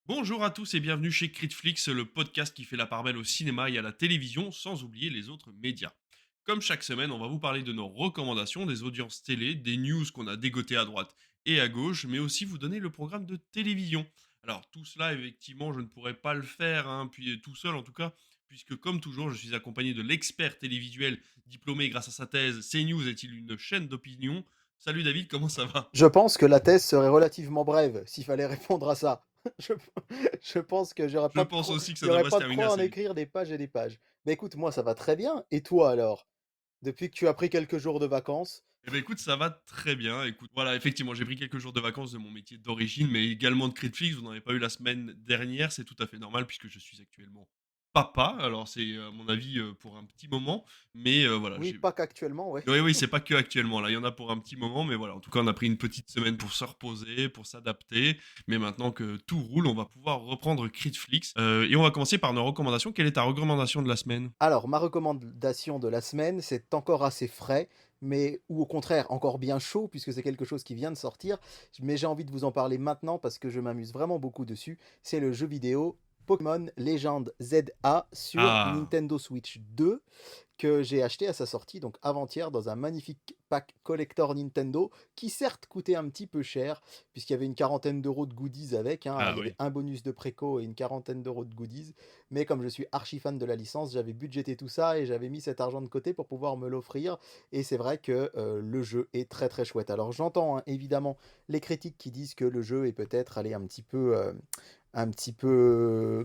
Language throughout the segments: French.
Bonjour à tous et bienvenue chez Critflix, le podcast qui fait la part belle au cinéma et à la télévision, sans oublier les autres médias. Comme chaque semaine, on va vous parler de nos recommandations, des audiences télé, des news qu'on a dégotées à droite et à gauche, mais aussi vous donner le programme de télévision. Alors tout cela, effectivement, je ne pourrais pas le faire, puis tout seul en tout cas, puisque comme toujours, je suis accompagné de l'expert télévisuel diplômé grâce à sa thèse CNews est-il une chaîne d'opinion. Salut David, comment ça va? Je pense que la thèse serait relativement brève, s'il fallait répondre à ça. Je je pense que j'aurais Je pas de pense quoi aussi que il ça y aurait devrait se pas de terminer quoi en assez vite. écrire des pages et des pages. Mais écoute, moi ça va très bien et toi alors? Depuis que tu as pris quelques jours de vacances? Eh ben écoute, ça va très bien. Écoute, voilà, effectivement, j'ai pris quelques jours de vacances de mon métier d'origine, mais également de Critflix. Vous n'en avez pas eu la semaine dernière, c'est tout à fait normal puisque je suis actuellement papa. Alors c'est, à mon avis, pour un petit moment, mais voilà, Oui, j'ai pas qu'actuellement, ouais. oui, oui, c'est pas que actuellement là, il y en a pour un petit moment, mais voilà, en tout cas, on a pris une petite semaine pour se reposer, pour s'adapter, mais maintenant que tout roule, on va pouvoir reprendre Critflix, et on va commencer par nos recommandations. Quelle est ta recommandation de la semaine? Alors ma recommandation de la semaine, c'est encore assez frais, mais ou au contraire encore bien chaud puisque c'est quelque chose qui vient de sortir, mais j'ai envie de vous en parler maintenant parce que je m'amuse vraiment beaucoup dessus. C'est le jeu vidéo Pokémon Legend ZA sur Ah! Nintendo Switch 2 que j'ai acheté à sa sortie, donc avant-hier, dans un magnifique pack collector Nintendo, qui certes coûtait un petit peu cher, puisqu'il y avait une quarantaine d'euros de goodies avec, hein. Il Ah y avait oui. un bonus de préco et une quarantaine d'euros de goodies. Mais comme je suis archi fan de la licence, j'avais budgété tout ça et j'avais mis cet argent de côté pour pouvoir me l'offrir. Et c'est vrai que le jeu est très très chouette. Alors j'entends hein, évidemment les critiques qui disent que le jeu est peut-être allé un petit peu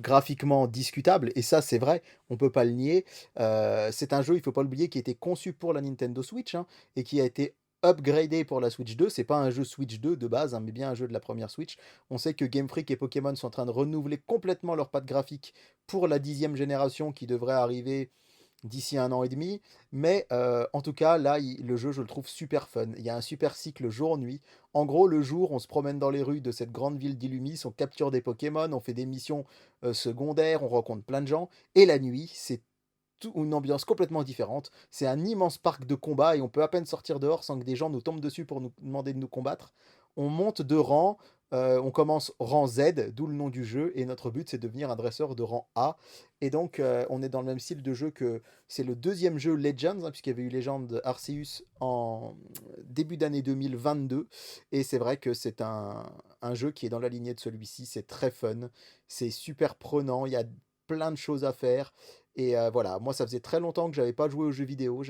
graphiquement discutable, et ça c'est vrai, on peut pas le nier. C'est un jeu, il faut pas l'oublier, qui a été conçu pour la Nintendo Switch, hein, et qui a été upgradé pour la Switch 2. C'est pas un jeu Switch 2 de base, hein, mais bien un jeu de la première Switch. On sait que Game Freak et Pokémon sont en train de renouveler complètement leur patte graphique pour la 10e génération qui devrait arriver d'ici un an et demi. Mais en tout cas, là, le jeu, je le trouve super fun. Il y a un super cycle jour-nuit. En gros, le jour, on se promène dans les rues de cette grande ville d'Illumis, on capture des Pokémon, on fait des missions secondaires, on rencontre plein de gens. Et la nuit, c'est une ambiance complètement différente. C'est un immense parc de combat et on peut à peine sortir dehors sans que des gens nous tombent dessus pour nous demander de nous combattre. On monte de rang, on commence rang Z, d'où le nom du jeu, et notre but c'est de devenir un dresseur de rang A. Et donc on est dans le même style de jeu que c'est le deuxième jeu Legends, hein, puisqu'il y avait eu Legend Arceus en début d'année 2022. Et c'est vrai que c'est un jeu qui est dans la lignée de celui-ci, c'est très fun, c'est super prenant, il y a plein de choses à faire. Et voilà, moi ça faisait très longtemps que j'avais pas joué aux jeux vidéo.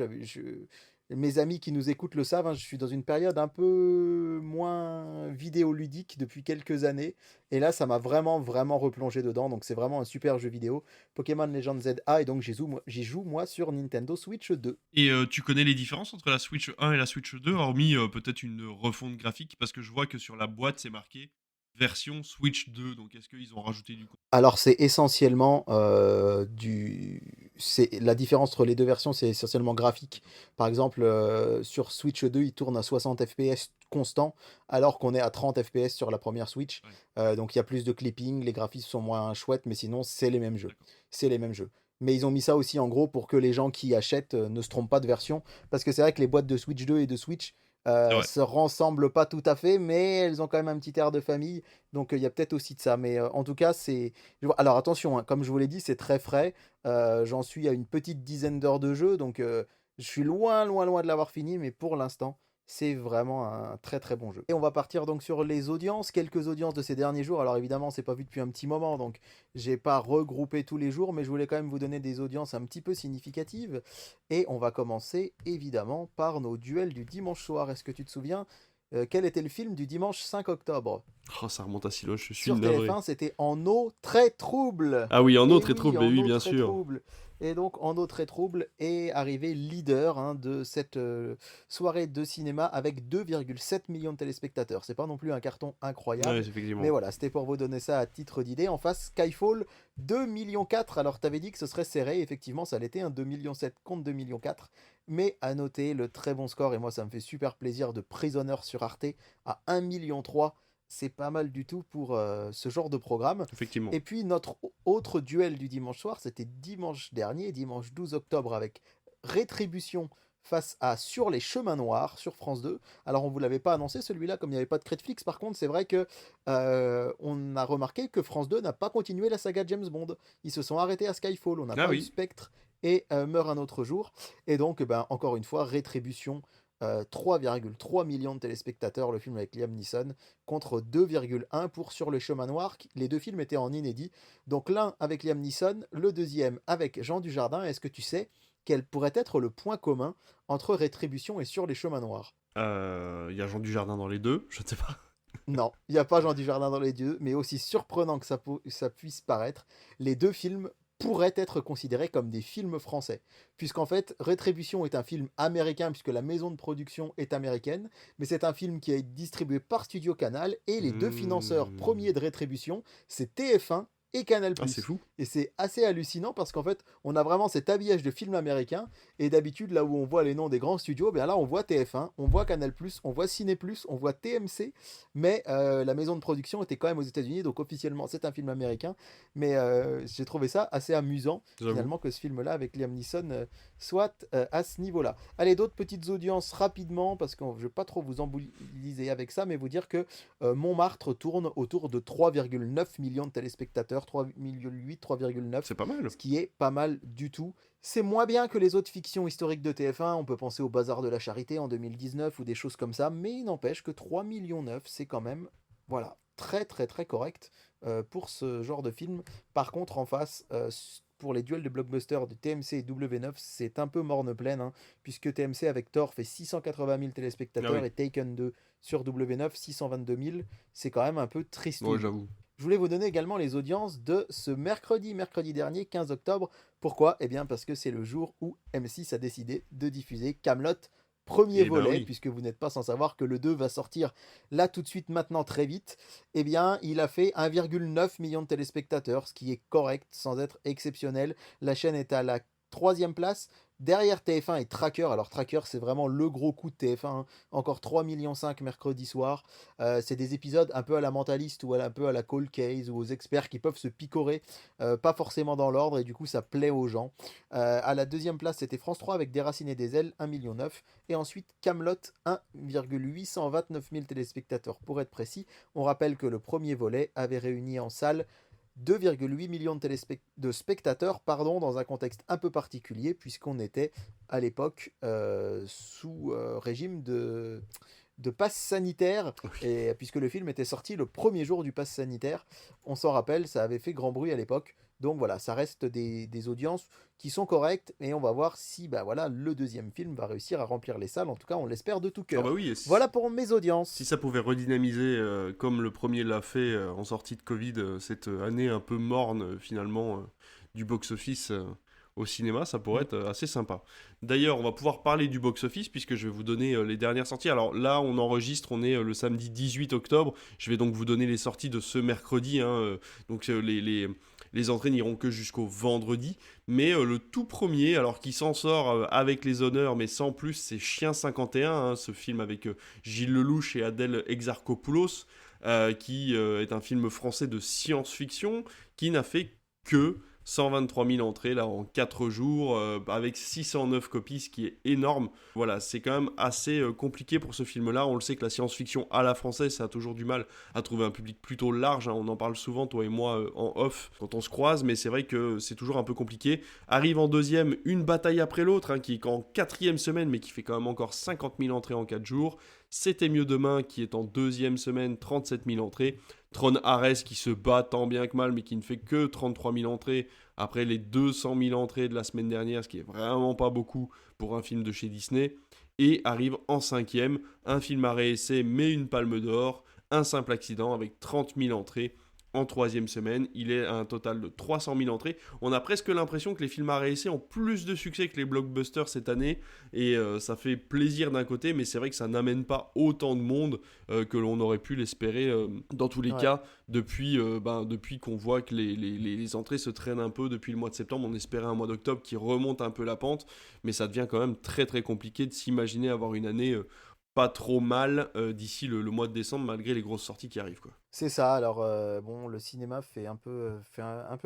Mes amis qui nous écoutent le savent, hein, je suis dans une période un peu moins vidéoludique depuis quelques années. Et là, ça m'a vraiment, vraiment replongé dedans. Donc c'est vraiment un super jeu vidéo. Pokémon Legends ZA, et donc j'y joue moi sur Nintendo Switch 2. Et tu connais les différences entre la Switch 1 et la Switch 2, hormis, peut-être une refonte graphique? Parce que je vois que sur la boîte, c'est marqué version Switch 2, donc est-ce qu'ils ont rajouté du contenu? Alors c'est essentiellement, c'est la différence entre les 2 versions, c'est essentiellement graphique. Par exemple, sur Switch 2, il tourne à 60 FPS constant, alors qu'on est à 30 FPS sur la première Switch. Ouais, Donc il y a plus de clipping, les graphismes sont moins chouettes, mais sinon c'est les mêmes jeux. d'accord. C'est les mêmes jeux. Mais ils ont mis ça aussi en gros pour que les gens qui achètent, ne se trompent pas de version. Parce que c'est vrai que les boîtes de Switch 2 et de Switch, C'est vrai. se ressemblent pas tout à fait, mais elles ont quand même un petit air de famille. Donc il y a peut-être aussi de ça. Mais en tout cas, alors attention, hein, comme je vous l'ai dit, c'est très frais. J'en suis à une petite dizaine d'heures de jeu, donc je suis loin, loin, loin de l'avoir fini, mais pour l'instant, c'est vraiment un très très bon jeu. Et on va partir donc sur les audiences, quelques audiences de ces derniers jours. Alors évidemment, c'est pas vu depuis un petit moment, donc j'ai pas regroupé tous les jours, mais je voulais quand même vous donner des audiences un petit peu significatives. Et on va commencer évidemment par nos duels du dimanche soir. Est-ce que tu te souviens quel était le film du dimanche 5 octobre? Oh, ça remonte à si loin, je suis Sur navré. TF1, c'était En eau très trouble. Ah oui, en Et autre et oui, trouble, En oui, eau bien très sûr. trouble. Et donc, En eau très trouble est arrivé leader hein, de cette soirée de cinéma avec 2,7 millions de téléspectateurs. C'est pas non plus un carton Ouais, incroyable, mais effectivement. voilà, c'était pour vous donner ça à titre d'idée. En face, Skyfall, 2,4 millions. Alors, t'avais dit que ce serait serré, effectivement, ça l'était, un 2,7 millions contre 2,4 millions. Mais à noter le très bon score, et moi, ça me fait super plaisir, de Prisoner sur Arte à 1,3 million. C'est pas mal du tout pour ce genre de programme. Effectivement. Et puis notre autre duel du dimanche soir, c'était dimanche dernier, dimanche 12 octobre, avec Rétribution face à Sur les chemins noirs sur France 2. Alors on vous l'avait pas annoncé celui-là, comme il n'y avait pas de Critflix. Par contre, c'est vrai que, on a remarqué que France 2 n'a pas continué la saga James Bond. Ils se sont arrêtés à Skyfall. On n'a Ah pas eu oui. Spectre et Meurt un autre jour. Et donc, ben, encore une fois, rétribution, 3,3 millions de téléspectateurs, le film avec Liam Neeson, contre 2,1 pour Sur le chemin noir. Les 2 films étaient en inédit. Donc l'un avec Liam Neeson, le deuxième avec Jean Dujardin. Est-ce que tu sais quel pourrait être le point commun entre Rétribution et Sur les chemins noirs? Il y a Jean Dujardin dans les deux, je ne sais pas. Non, il n'y a pas Jean Dujardin dans les deux, mais aussi surprenant que ça puisse paraître, les 2 films pourraient être considérés comme des films français. Puisqu'en fait, Rétribution est un film américain, puisque la maison de production est américaine, mais c'est un film qui a été distribué par Studio Canal, et les 2 financeurs Hmm. premiers de Rétribution, c'est TF1 et Canal+. Ah, c'est fou. Et c'est assez hallucinant parce qu'en fait, on a vraiment cet habillage de film américain, et d'habitude, là où on voit les noms des grands studios, bien là, on voit TF1, on voit Canal+, on voit Ciné+, on voit TMC, mais la maison de production était quand même aux États-Unis, donc officiellement c'est un film américain. Mais j'ai trouvé ça assez amusant J'avoue. finalement que ce film-là avec Liam Neeson soit à ce niveau-là. Allez, d'autres petites audiences rapidement parce que je ne vais pas trop vous embouliser avec ça, mais vous dire que Montmartre tourne autour de 3,9 millions de téléspectateurs, 3,8, 3,9, C'est pas mal. ce qui est pas mal du tout. C'est moins bien que les autres fictions historiques de TF1, on peut penser au Bazar de la Charité en 2019 ou des choses comme ça, mais il n'empêche que 3,9 millions, c'est quand même, voilà, très très très correct pour ce genre de film. Par contre, en face, pour les duels de blockbusters de TMC et W9, c'est un peu morne-pleine, hein, puisque TMC avec Thor fait 680 000 Ah téléspectateurs oui. et Taken 2 sur W9 622 000. C'est quand même un peu Ouais, tristouille. j'avoue. Je voulais vous donner également les audiences de ce mercredi dernier, 15 octobre. Pourquoi? Eh bien parce que c'est le jour où M6 a décidé de diffuser Camelot premier Eh ben volet, oui. puisque vous n'êtes pas sans savoir que le 2 va sortir là tout de suite maintenant très vite. Eh bien il a fait 1,9 million de téléspectateurs, ce qui est correct sans être exceptionnel. La chaîne est à la troisième place. Derrière TF1 et Tracker, alors Tracker c'est vraiment le gros coup de TF1, hein. Encore 3,5 millions mercredi soir. C'est des épisodes un peu à la mentaliste ou un peu à la cold case ou aux experts qui peuvent se picorer, pas forcément dans l'ordre et du coup ça plaît aux gens. À la deuxième place c'était France 3 avec Déraciné des ailes, 1,9 million. Et ensuite Camelot, 1,829 000 téléspectateurs pour être précis. On rappelle que le premier volet avait réuni en salle 2,8 millions de spectateurs pardon, dans un contexte un peu particulier, puisqu'on était à l'époque sous régime de passe sanitaire, Oui. et puisque le film était sorti le premier jour du passe sanitaire, on s'en rappelle, ça avait fait grand bruit à l'époque. Donc voilà, ça reste des audiences qui sont correctes, et on va voir si bah voilà, le deuxième film va réussir à remplir les salles, en tout cas on l'espère de tout Ah bah cœur. oui, et Voilà pour mes si audiences. ça pouvait redynamiser, comme le premier l'a fait en sortie de Covid, cette année un peu morne finalement du box-office au cinéma, ça pourrait Mm. être assez sympa. D'ailleurs, on va pouvoir parler du box-office puisque je vais vous donner les dernières sorties. Alors là, on enregistre, on est le samedi 18 octobre. Je vais donc vous donner les sorties de ce mercredi, hein, donc les entrées n'iront que jusqu'au vendredi. Mais le tout premier, alors qui s'en sort avec les honneurs, mais sans plus, c'est Chien 51, hein, ce film avec Gilles Lelouch et Adèle Exarchopoulos, qui est un film français de science-fiction, qui n'a fait que 123 000 entrées là en 4 jours, avec 609 copies, ce qui est énorme. Voilà, c'est quand même assez compliqué pour ce film-là. On le sait que la science-fiction à la française, ça a toujours du mal à trouver un public plutôt large, hein. On en parle souvent, toi et moi, en off, quand on se croise, mais c'est vrai que c'est toujours un peu compliqué. Arrive en deuxième, Une bataille après l'autre, hein, qui est en quatrième semaine, mais qui fait quand même encore 50 000 entrées en 4 jours. C'était mieux demain, qui est en deuxième semaine, 37 000 entrées. Tron Ares, qui se bat tant bien que mal, mais qui ne fait que 33 000 entrées après les 200 000 entrées de la semaine dernière, ce qui est vraiment pas beaucoup pour un film de chez Disney. Et arrive en cinquième, un film à réessai, mais une palme d'or, Un simple accident, avec 30 000 entrées en troisième semaine. Il est à un total de 300 000 entrées. On a presque l'impression que les films à réessai ont plus de succès que les blockbusters cette année. Et ça fait plaisir d'un côté, mais c'est vrai que ça n'amène pas autant de monde que l'on aurait pu l'espérer dans tous les Ouais. cas depuis qu'on voit que les entrées se traînent un peu depuis le mois de septembre. On espérait un mois d'octobre qui remonte un peu la pente, mais ça devient quand même très très compliqué de s'imaginer avoir une année pas trop mal d'ici le mois de décembre, malgré les grosses sorties qui arrivent, quoi. C'est ça, alors, bon, le cinéma fait un peu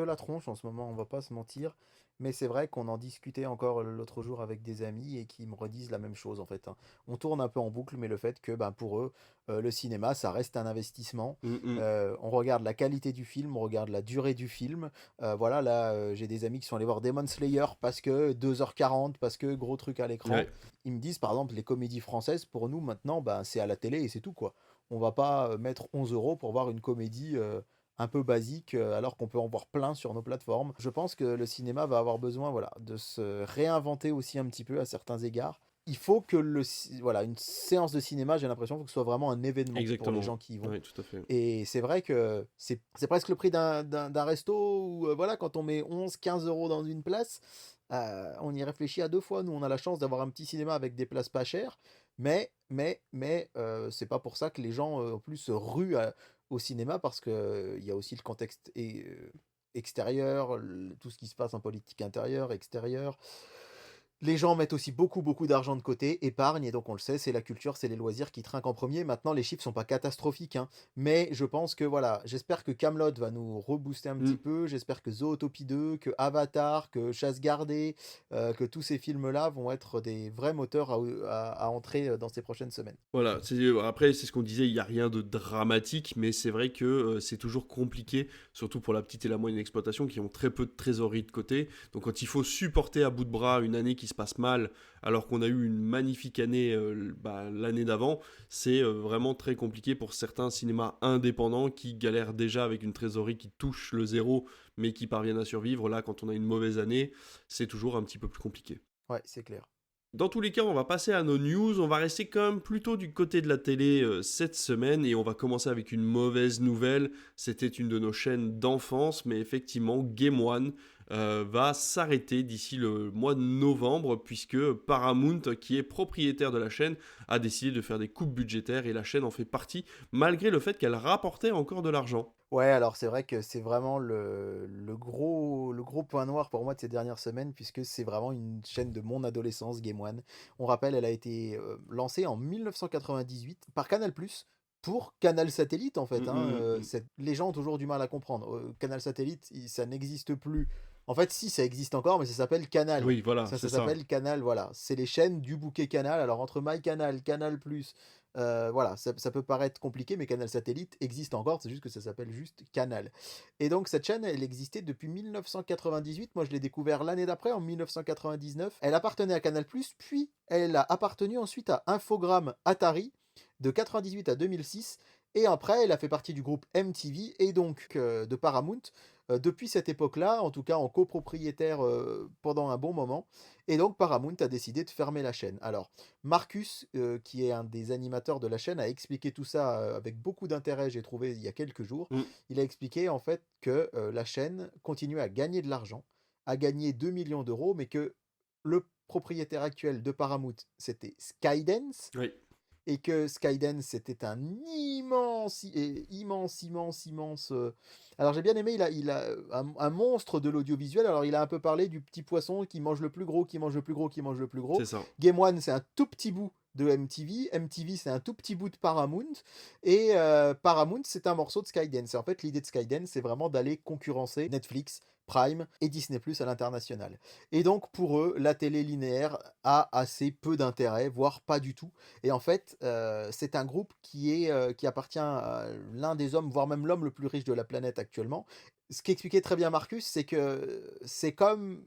la tronche en ce moment, on va pas se mentir. Mais c'est vrai qu'on en discutait encore l'autre jour avec des amis et qui me redisent la même chose, en fait, hein. On tourne un peu en boucle, mais le fait que, ben, pour eux, le cinéma, ça reste un investissement. Mmh mh. On regarde la qualité du film, on regarde la durée du film. Voilà, là, j'ai des amis qui sont allés voir Demon Slayer parce que 2h40, parce que gros truc à l'écran. Ouais. Ils me disent, par exemple, les comédies françaises, pour nous, maintenant, ben, c'est à la télé et c'est tout, quoi. On va pas, mettre 11 € pour voir une comédie, un peu basique, alors qu'on peut en voir plein sur nos plateformes. Je pense que le cinéma va avoir besoin, voilà, de se réinventer aussi un petit peu à certains égards. Il faut que voilà, une séance de cinéma, j'ai l'impression, faut que ce soit vraiment un événement pour les Exactement. gens qui y vont. Ouais, tout à fait. Et c'est vrai que c'est presque le prix d'un resto où, voilà, quand on met 11-15 € dans une place, on y réfléchit à 2 fois. Nous, on a la chance d'avoir un petit cinéma avec des places pas chères, mais c'est pas pour ça que les gens, en plus, se ruent au cinéma parce qu'il y a aussi le contexte extérieur, tout ce qui se passe en politique intérieure, extérieure. Les gens mettent aussi beaucoup, beaucoup d'argent de côté, épargnent, et donc on le sait, c'est la culture, c'est les loisirs qui trinquent en premier. Maintenant, les chiffres sont pas catastrophiques, hein, mais je pense que voilà, j'espère que Camelot va nous rebooster un petit Mmh. peu. J'espère que Zootopie 2, que Avatar, que Chasse gardée, que tous ces films-là vont être des vrais moteurs à entrer dans ces prochaines semaines. Voilà, après c'est ce qu'on disait, il y a rien de dramatique, mais c'est vrai que, c'est toujours compliqué, surtout pour la petite et la moyenne exploitation qui ont très peu de trésorerie de côté. Donc quand il faut supporter à bout de bras une année qui se passe mal, alors qu'on a eu une magnifique année, l'année d'avant, c'est, vraiment très compliqué pour certains cinémas indépendants qui galèrent déjà avec une trésorerie qui touche le zéro, mais qui parviennent à survivre. Là, quand on a une mauvaise année, c'est toujours un petit peu plus compliqué. Ouais, c'est clair. Dans tous les cas, on va passer à nos news. On va rester quand même plutôt du côté de la télé cette semaine et on va commencer avec une mauvaise nouvelle. C'était une de nos chaînes d'enfance, mais effectivement, Game One va s'arrêter d'ici le mois de novembre puisque Paramount, qui est propriétaire de la chaîne, a décidé de faire des coupes budgétaires et la chaîne en fait partie, malgré le fait qu'elle rapportait encore de l'argent. Ouais, alors c'est vrai que c'est vraiment le gros point noir pour moi de ces dernières semaines, puisque c'est vraiment une chaîne de mon adolescence, Game One. On rappelle, elle a été lancée en 1998 par Canal+, pour Canal Satellite en fait, Mm, hein. mm, mm. Les gens ont toujours du mal à comprendre. Canal Satellite, ça n'existe plus. En fait, si, ça existe encore, mais ça s'appelle Canal. Oui, voilà, Ça c'est ça. s'appelle Canal, voilà. C'est les chaînes du bouquet Canal. Alors entre MyCanal, Canal+, voilà, ça peut paraître compliqué, mais Canal Satellite existe encore, c'est juste que ça s'appelle juste Canal. Et donc cette chaîne, elle existait depuis 1998. Moi, je l'ai découvert l'année d'après, en 1999. Elle appartenait à Canal+, puis elle a appartenu ensuite à Infogrames Atari de 98 à 2006. Et après, elle a fait partie du groupe MTV et donc de Paramount depuis cette époque-là, en tout cas en copropriétaire pendant un bon moment. Et donc Paramount a décidé de fermer la chaîne. Alors, Marcus, qui est un des animateurs de la chaîne, a expliqué tout ça, avec beaucoup d'intérêt, j'ai trouvé, il y a quelques jours. Mm. Il a expliqué, en fait, que, la chaîne continuait à gagner de l'argent, à gagner 2 millions d'euros, mais que le propriétaire actuel de Paramount, c'était Skydance, Oui, et que Skydance, c'était un immense. Alors j'ai bien aimé, il a un monstre de l'audiovisuel. Alors il a un peu parlé du petit poisson qui mange le plus gros, qui mange le plus gros, qui mange le plus gros. c'est ça. Game One, c'est un tout petit bout de MTV. MTV, c'est un tout petit bout de Paramount. Et Paramount, c'est un morceau de Skydance. Et en fait, l'idée de Skydance, c'est vraiment d'aller concurrencer Netflix, Prime et Disney Plus à l'international. Et donc pour eux, la télé linéaire a assez peu d'intérêt, voire pas du tout. Et en fait, c'est un groupe qui appartient à l'un des hommes, voire même l'homme le plus riche de la planète actuellement. Ce qu'expliquait très bien Marcus, c'est que c'est comme,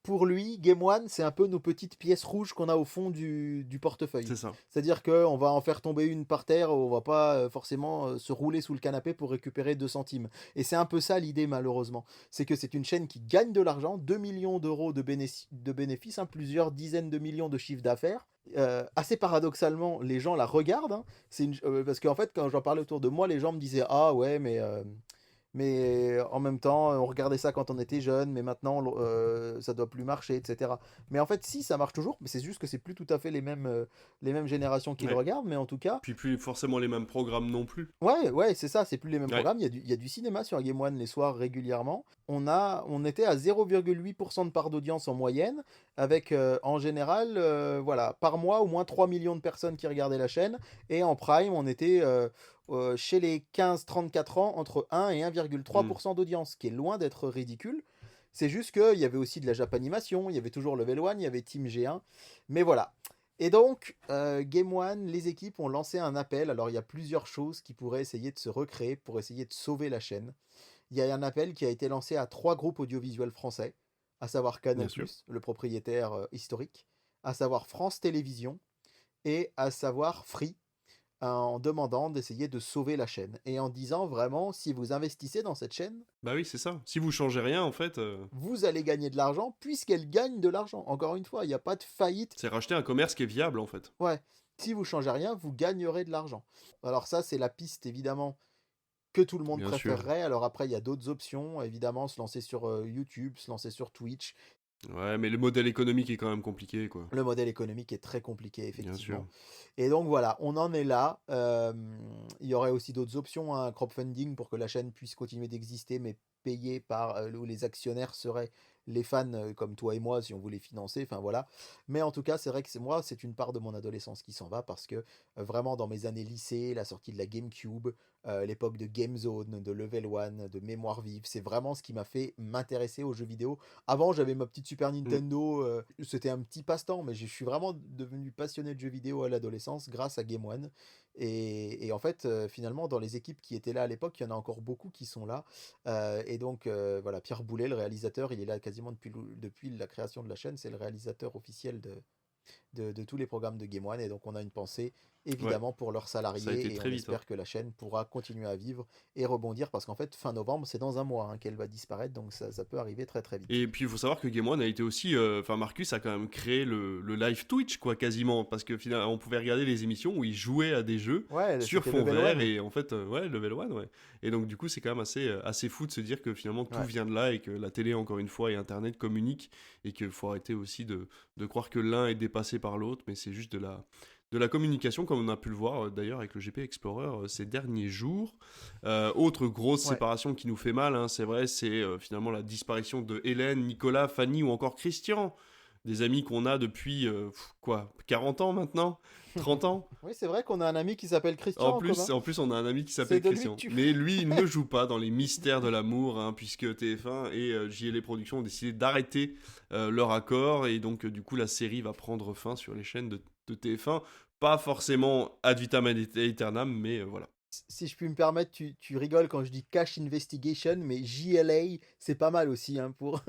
pour lui, Game One, c'est un peu nos petites pièces rouges qu'on a au fond du portefeuille. C'est ça. C'est-à-dire qu'on va en faire tomber une par terre, on va pas forcément se rouler sous le canapé pour récupérer 2 centimes. Et c'est un peu ça l'idée, malheureusement. C'est que c'est une chaîne qui gagne de l'argent, 2 millions d'euros de bénéfices, hein, plusieurs dizaines de millions de chiffre d'affaires. Assez paradoxalement, les gens la regardent, hein. Parce qu'en fait, quand j'en parlais autour de moi, les gens me disaient: ah ouais, mais en même temps, on regardait ça quand on était jeune, mais maintenant, ça doit plus marcher, etc. Mais en fait, si, ça marche toujours, mais c'est juste que c'est plus tout à fait les mêmes générations qui le Ouais. regardent, mais en tout cas, Puis plus forcément les mêmes programmes non plus. ouais, ouais, c'est ça, c'est plus les mêmes Ouais. programmes. Il y a du cinéma sur Game One les soirs régulièrement. On était à 0,8% de part d'audience en moyenne, avec en général, voilà, par mois, au moins 3 millions de personnes qui regardaient la chaîne. Et en prime, chez les 15-34 ans, entre 1 et Mmh. 1,3 d'audience, ce qui est loin d'être ridicule. C'est juste qu'il y avait aussi de la Japanimation, il y avait toujours Level One, il y avait Team G1, mais voilà. Et donc, Game One, les équipes ont lancé un appel. Alors, il y a plusieurs choses qui pourraient essayer de se recréer pour essayer de sauver la chaîne. Il y a un appel qui a été lancé à 3 groupes audiovisuels français, à savoir Bien Canal+, sûr. le propriétaire, historique, à savoir France Télévisions et à savoir Free, en demandant d'essayer de sauver la chaîne et en disant vraiment: «Si vous investissez dans cette chaîne, Bah oui, c'est ça. Si vous changez rien, en fait, vous allez gagner de l'argent puisqu'elle gagne de l'argent». Encore une fois, il y a pas de faillite. c'est racheter un commerce qui est viable, en fait. Ouais, si vous changez rien, vous gagnerez de l'argent. Alors ça, c'est la piste évidemment que tout le monde Bien sûr. préférerait. Alors après, il y a d'autres options, évidemment, se lancer sur, YouTube, se lancer sur Twitch. Ouais, mais le modèle économique est quand même compliqué, quoi. Le modèle économique est très compliqué, Bien sûr. effectivement. Et donc voilà, on en est là. Il y aurait aussi d'autres options, hein, un crowdfunding pour que la chaîne puisse continuer d'exister, mais payée par, où les actionnaires seraient les fans, comme toi et moi, si on voulait financer, enfin voilà. Mais en tout cas, c'est vrai que c'est une part de mon adolescence qui s'en va parce que, vraiment dans mes années lycée, la sortie de la GameCube, l'époque de GameZone, de Level One, de Mémoire vive, c'est vraiment ce qui m'a fait m'intéresser aux jeux vidéo. Avant, j'avais ma petite Super Mmh. Nintendo, c'était un petit passe-temps, mais je suis vraiment devenu passionné de jeux vidéo à l'adolescence grâce à Game One. Et en fait, finalement, dans les équipes qui étaient là à l'époque, il y en a encore beaucoup qui sont là. Et donc, voilà, Pierre Boulet, le réalisateur, il est là quasiment depuis la création de la chaîne. C'est le réalisateur officiel de tous les programmes de Game One. Et donc, on a une pensée, Ouais, évidemment, pour leurs ça a été salariés. Et très on vite, hein. espère que la chaîne pourra continuer à vivre et rebondir. Parce qu'en fait, fin novembre, c'est dans un mois, hein, qu'elle va disparaître. Donc, ça peut arriver très, très vite. Et puis, il faut savoir que Game One a été aussi. Enfin, Marcus a quand même créé le live Twitch, quoi, quasiment. Parce que finalement, on pouvait regarder les émissions où il jouait à des jeux Ouais, sur c'était fond Level vert. One. Et en fait, ouais, Level One, ouais. Et donc, du coup, c'est quand même assez fou de se dire que finalement, tout Ouais. vient de là et que la télé, encore une fois, et Internet communiquent. Et qu'il faut arrêter aussi de croire que l'un est dépassé par l'autre. Mais c'est juste de la communication, comme on a pu le voir d'ailleurs avec le GP Explorer ces derniers jours. Autre grosse Ouais. séparation qui nous fait mal, hein, c'est vrai, c'est finalement la disparition de Hélène, Nicolas, Fanny ou encore Christian. Des amis qu'on a depuis, quoi, 40 ans maintenant, 30 ans. Oui, c'est vrai qu'on a un ami qui s'appelle En Christian en plus, commun. en plus, on a un ami qui C'est s'appelle de lui que Christian. tu... Mais lui, il ne joue pas dans les mystères de l'amour, hein, puisque TF1 et JLA Productions ont décidé d'arrêter leur accord. Et donc, du coup, la série va prendre fin sur les chaînes de TF1. Pas forcément ad vitam aeternam, mais voilà. Si je puis me permettre, tu rigoles quand je dis Cash Investigation, mais JLA, c'est pas mal aussi, hein, pour,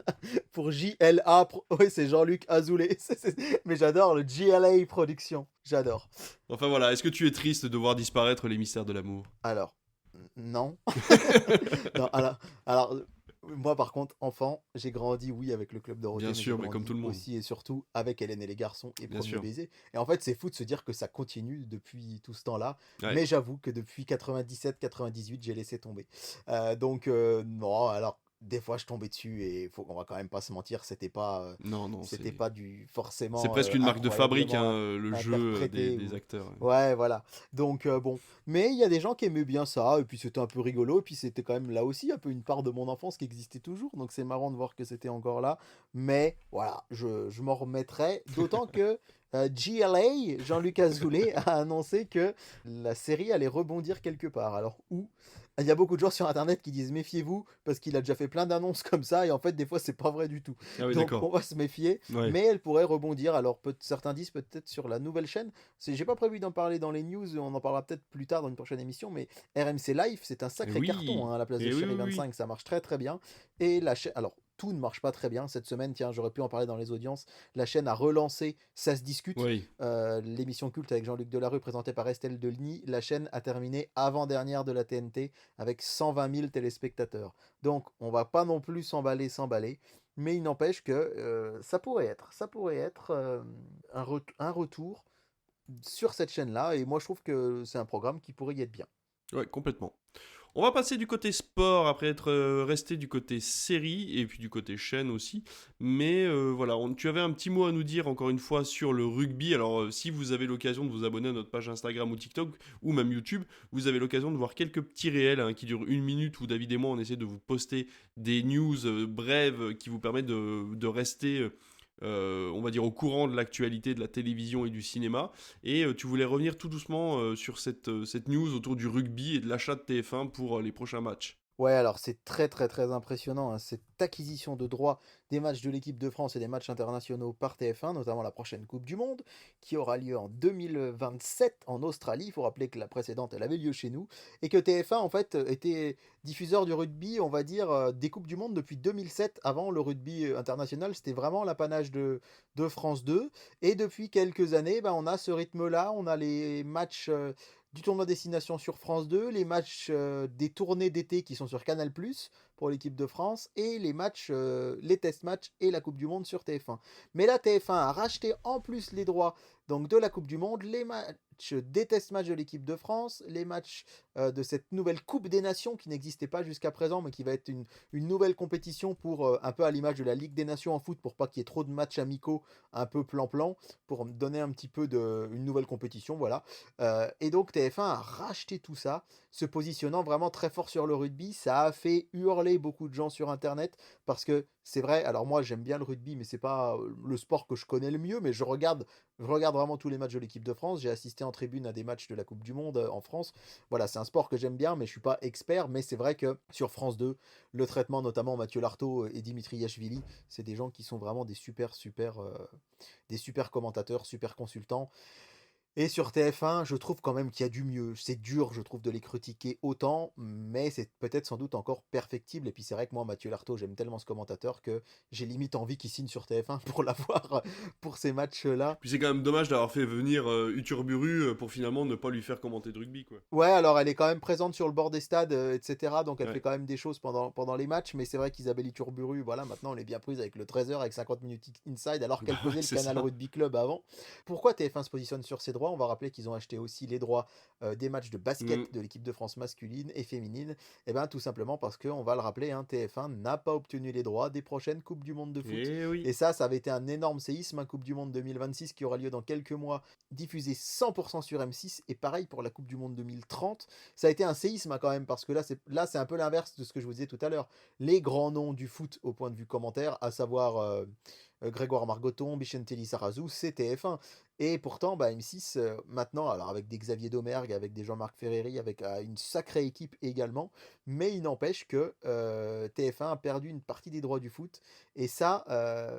pour JLA. Oui, c'est Jean-Luc Azoulay. Mais j'adore le JLA Production. J'adore. Enfin voilà, est-ce que tu es triste de voir disparaître les mystères de l'amour? Alors, non. Non, alors, moi par contre, enfant, j'ai grandi, oui, avec le Club Bien Dorothée, mais j'ai sûr, mais comme tout grandi le monde. aussi et surtout avec Hélène et les garçons et Bien Premier sûr. baiser. Et en fait, c'est fou de se dire que ça continue depuis tout ce temps-là. Ouais. Mais j'avoue que depuis 97-98, j'ai laissé tomber. Donc, non, alors, des fois, je tombais dessus et on va quand même pas se mentir, Non, non, c'était c'est. pas du C'est forcément presque une marque de fabrique, hein, incroyablement le jeu des, interprété des ou acteurs. Ouais. ouais, voilà. Donc bon, mais il y a des gens qui aimaient bien ça et puis c'était un peu rigolo et puis c'était quand même là aussi un peu une part de mon enfance qui existait toujours, donc c'est marrant de voir que c'était encore là. Mais voilà, je m'en remettrai, d'autant que GLA, Jean-Luc Azoulay, a annoncé que la série allait rebondir quelque part. Alors où? Il y a beaucoup de gens sur internet qui disent méfiez-vous parce qu'il a déjà fait plein d'annonces comme ça et en fait des fois c'est pas vrai du tout. Ah oui, Donc d'accord. on va se méfier, Ouais. mais elle pourrait rebondir. Alors certains disent peut-être sur la nouvelle chaîne. J'ai pas prévu d'en parler dans les news, on en parlera peut-être plus tard dans une prochaine émission, mais RMC Live, c'est un Et sacré carton, oui. hein, à la place de Et oui, Chéri oui, oui. 25, ça marche très très bien. Et la chaîne, alors tout ne marche pas très bien cette semaine, tiens, j'aurais pu en parler dans les audiences. La chaîne a relancé Ça se discute, Oui. l'émission culte avec Jean-Luc Delarue présentée par Estelle Deligny. La chaîne a terminé avant-dernière de la TNT avec 120 000 téléspectateurs. Donc on va pas non plus s'emballer. Mais il n'empêche que ça pourrait être un retour sur cette chaîne-là. Et moi, je trouve que c'est un programme qui pourrait y être bien. Ouais, complètement. On va passer du côté sport après être resté du côté série et puis du côté chaîne aussi. Mais voilà, tu avais un petit mot à nous dire encore une fois sur le rugby. Alors si vous avez l'occasion de vous abonner à notre page Instagram ou TikTok ou même YouTube, vous avez l'occasion de voir quelques petits réels qui durent 1 minute où David et moi on essaie de vous poster des news brèves qui vous permettent de rester on va dire, au courant de l'actualité de la télévision et du cinéma. Et tu voulais revenir tout doucement sur cette news autour du rugby et de l'achat de TF1 pour les prochains matchs. Ouais, alors c'est très très très impressionnant, hein, cette acquisition de droits des matchs de l'équipe de France et des matchs internationaux par TF1, notamment la prochaine Coupe du Monde, qui aura lieu en 2027 en Australie. Il faut rappeler que la précédente, elle avait lieu chez nous, et que TF1 en fait était diffuseur du rugby, on va dire, des Coupes du Monde depuis 2007. Avant, le rugby international, c'était vraiment l'apanage de France 2. Et depuis quelques années, ben, on a ce rythme-là, on a les matchs du tournoi Destination sur France 2, les matchs des tournées d'été qui sont sur Canal+, pour l'équipe de France, et les matchs, les test matchs et la Coupe du Monde sur TF1. Mais là, TF1 a racheté en plus les droits donc de la Coupe du Monde, les matchs des test matchs de l'équipe de France, les matchs de cette nouvelle Coupe des Nations qui n'existait pas jusqu'à présent, mais qui va être une nouvelle compétition pour un peu à l'image de la Ligue des Nations en foot, pour pas qu'il y ait trop de matchs amicaux, un peu plan-plan, pour donner un petit peu une nouvelle compétition, voilà. Et donc TF1 a racheté tout ça, se positionnant vraiment très fort sur le rugby. Ça a fait hurler beaucoup de gens sur internet parce que c'est vrai, alors moi j'aime bien le rugby, mais c'est pas le sport que je connais le mieux, mais je regarde vraiment tous les matchs de l'équipe de France. J'ai assisté en tribune à des matchs de la Coupe du Monde en France. Voilà, c'est un sport que j'aime bien, mais je suis pas expert. Mais c'est vrai que sur France 2, le traitement, notamment Mathieu Lartaud et Dimitri Yachvili, c'est des gens qui sont vraiment des super commentateurs, super consultants. Et sur TF1, je trouve quand même qu'il y a du mieux. C'est dur, je trouve, de les critiquer autant, mais c'est peut-être sans doute encore perfectible. Et puis c'est vrai que moi, Mathieu Lartaud, j'aime tellement ce commentateur que j'ai limite envie qu'il signe sur TF1 pour l'avoir pour ces matchs-là. Puis c'est quand même dommage d'avoir fait venir Uturburu pour finalement ne pas lui faire commenter de rugby, quoi. Ouais, alors elle est quand même présente sur le bord des stades, etc. Donc elle fait Ouais, quand même des choses pendant les matchs. Mais c'est vrai qu'Isabelle Iturburu, voilà, maintenant elle est bien prise avec le 13h, avec 50 minutes inside, alors qu'elle bah ouais, faisait le c'est Canal ça. Rugby Club avant. Pourquoi TF1 se positionne sur ces droits? On va rappeler qu'ils ont acheté aussi les droits des matchs de Mm. basket de l'équipe de France masculine et féminine. Et bien tout simplement parce qu'on va le rappeler, hein, TF1 n'a pas obtenu les droits des prochaines Coupes du Monde de foot. Eh oui. Et ça avait été un énorme séisme, un Coupe du Monde 2026 qui aura lieu dans quelques mois, diffusé 100% sur M6, et pareil pour la Coupe du Monde 2030. Ça a été un séisme, hein, quand même, parce que là c'est un peu l'inverse de ce que je vous disais tout à l'heure. Les grands noms du foot au point de vue commentaire, à savoir Grégoire Margoton, Bichentelli Sarrazou, c'est TF1. Et pourtant, bah, M6, maintenant, alors avec des Xavier Domergue, avec des Jean-Marc Ferreri, avec une sacrée équipe également, mais il n'empêche que TF1 a perdu une partie des droits du foot. Et ça,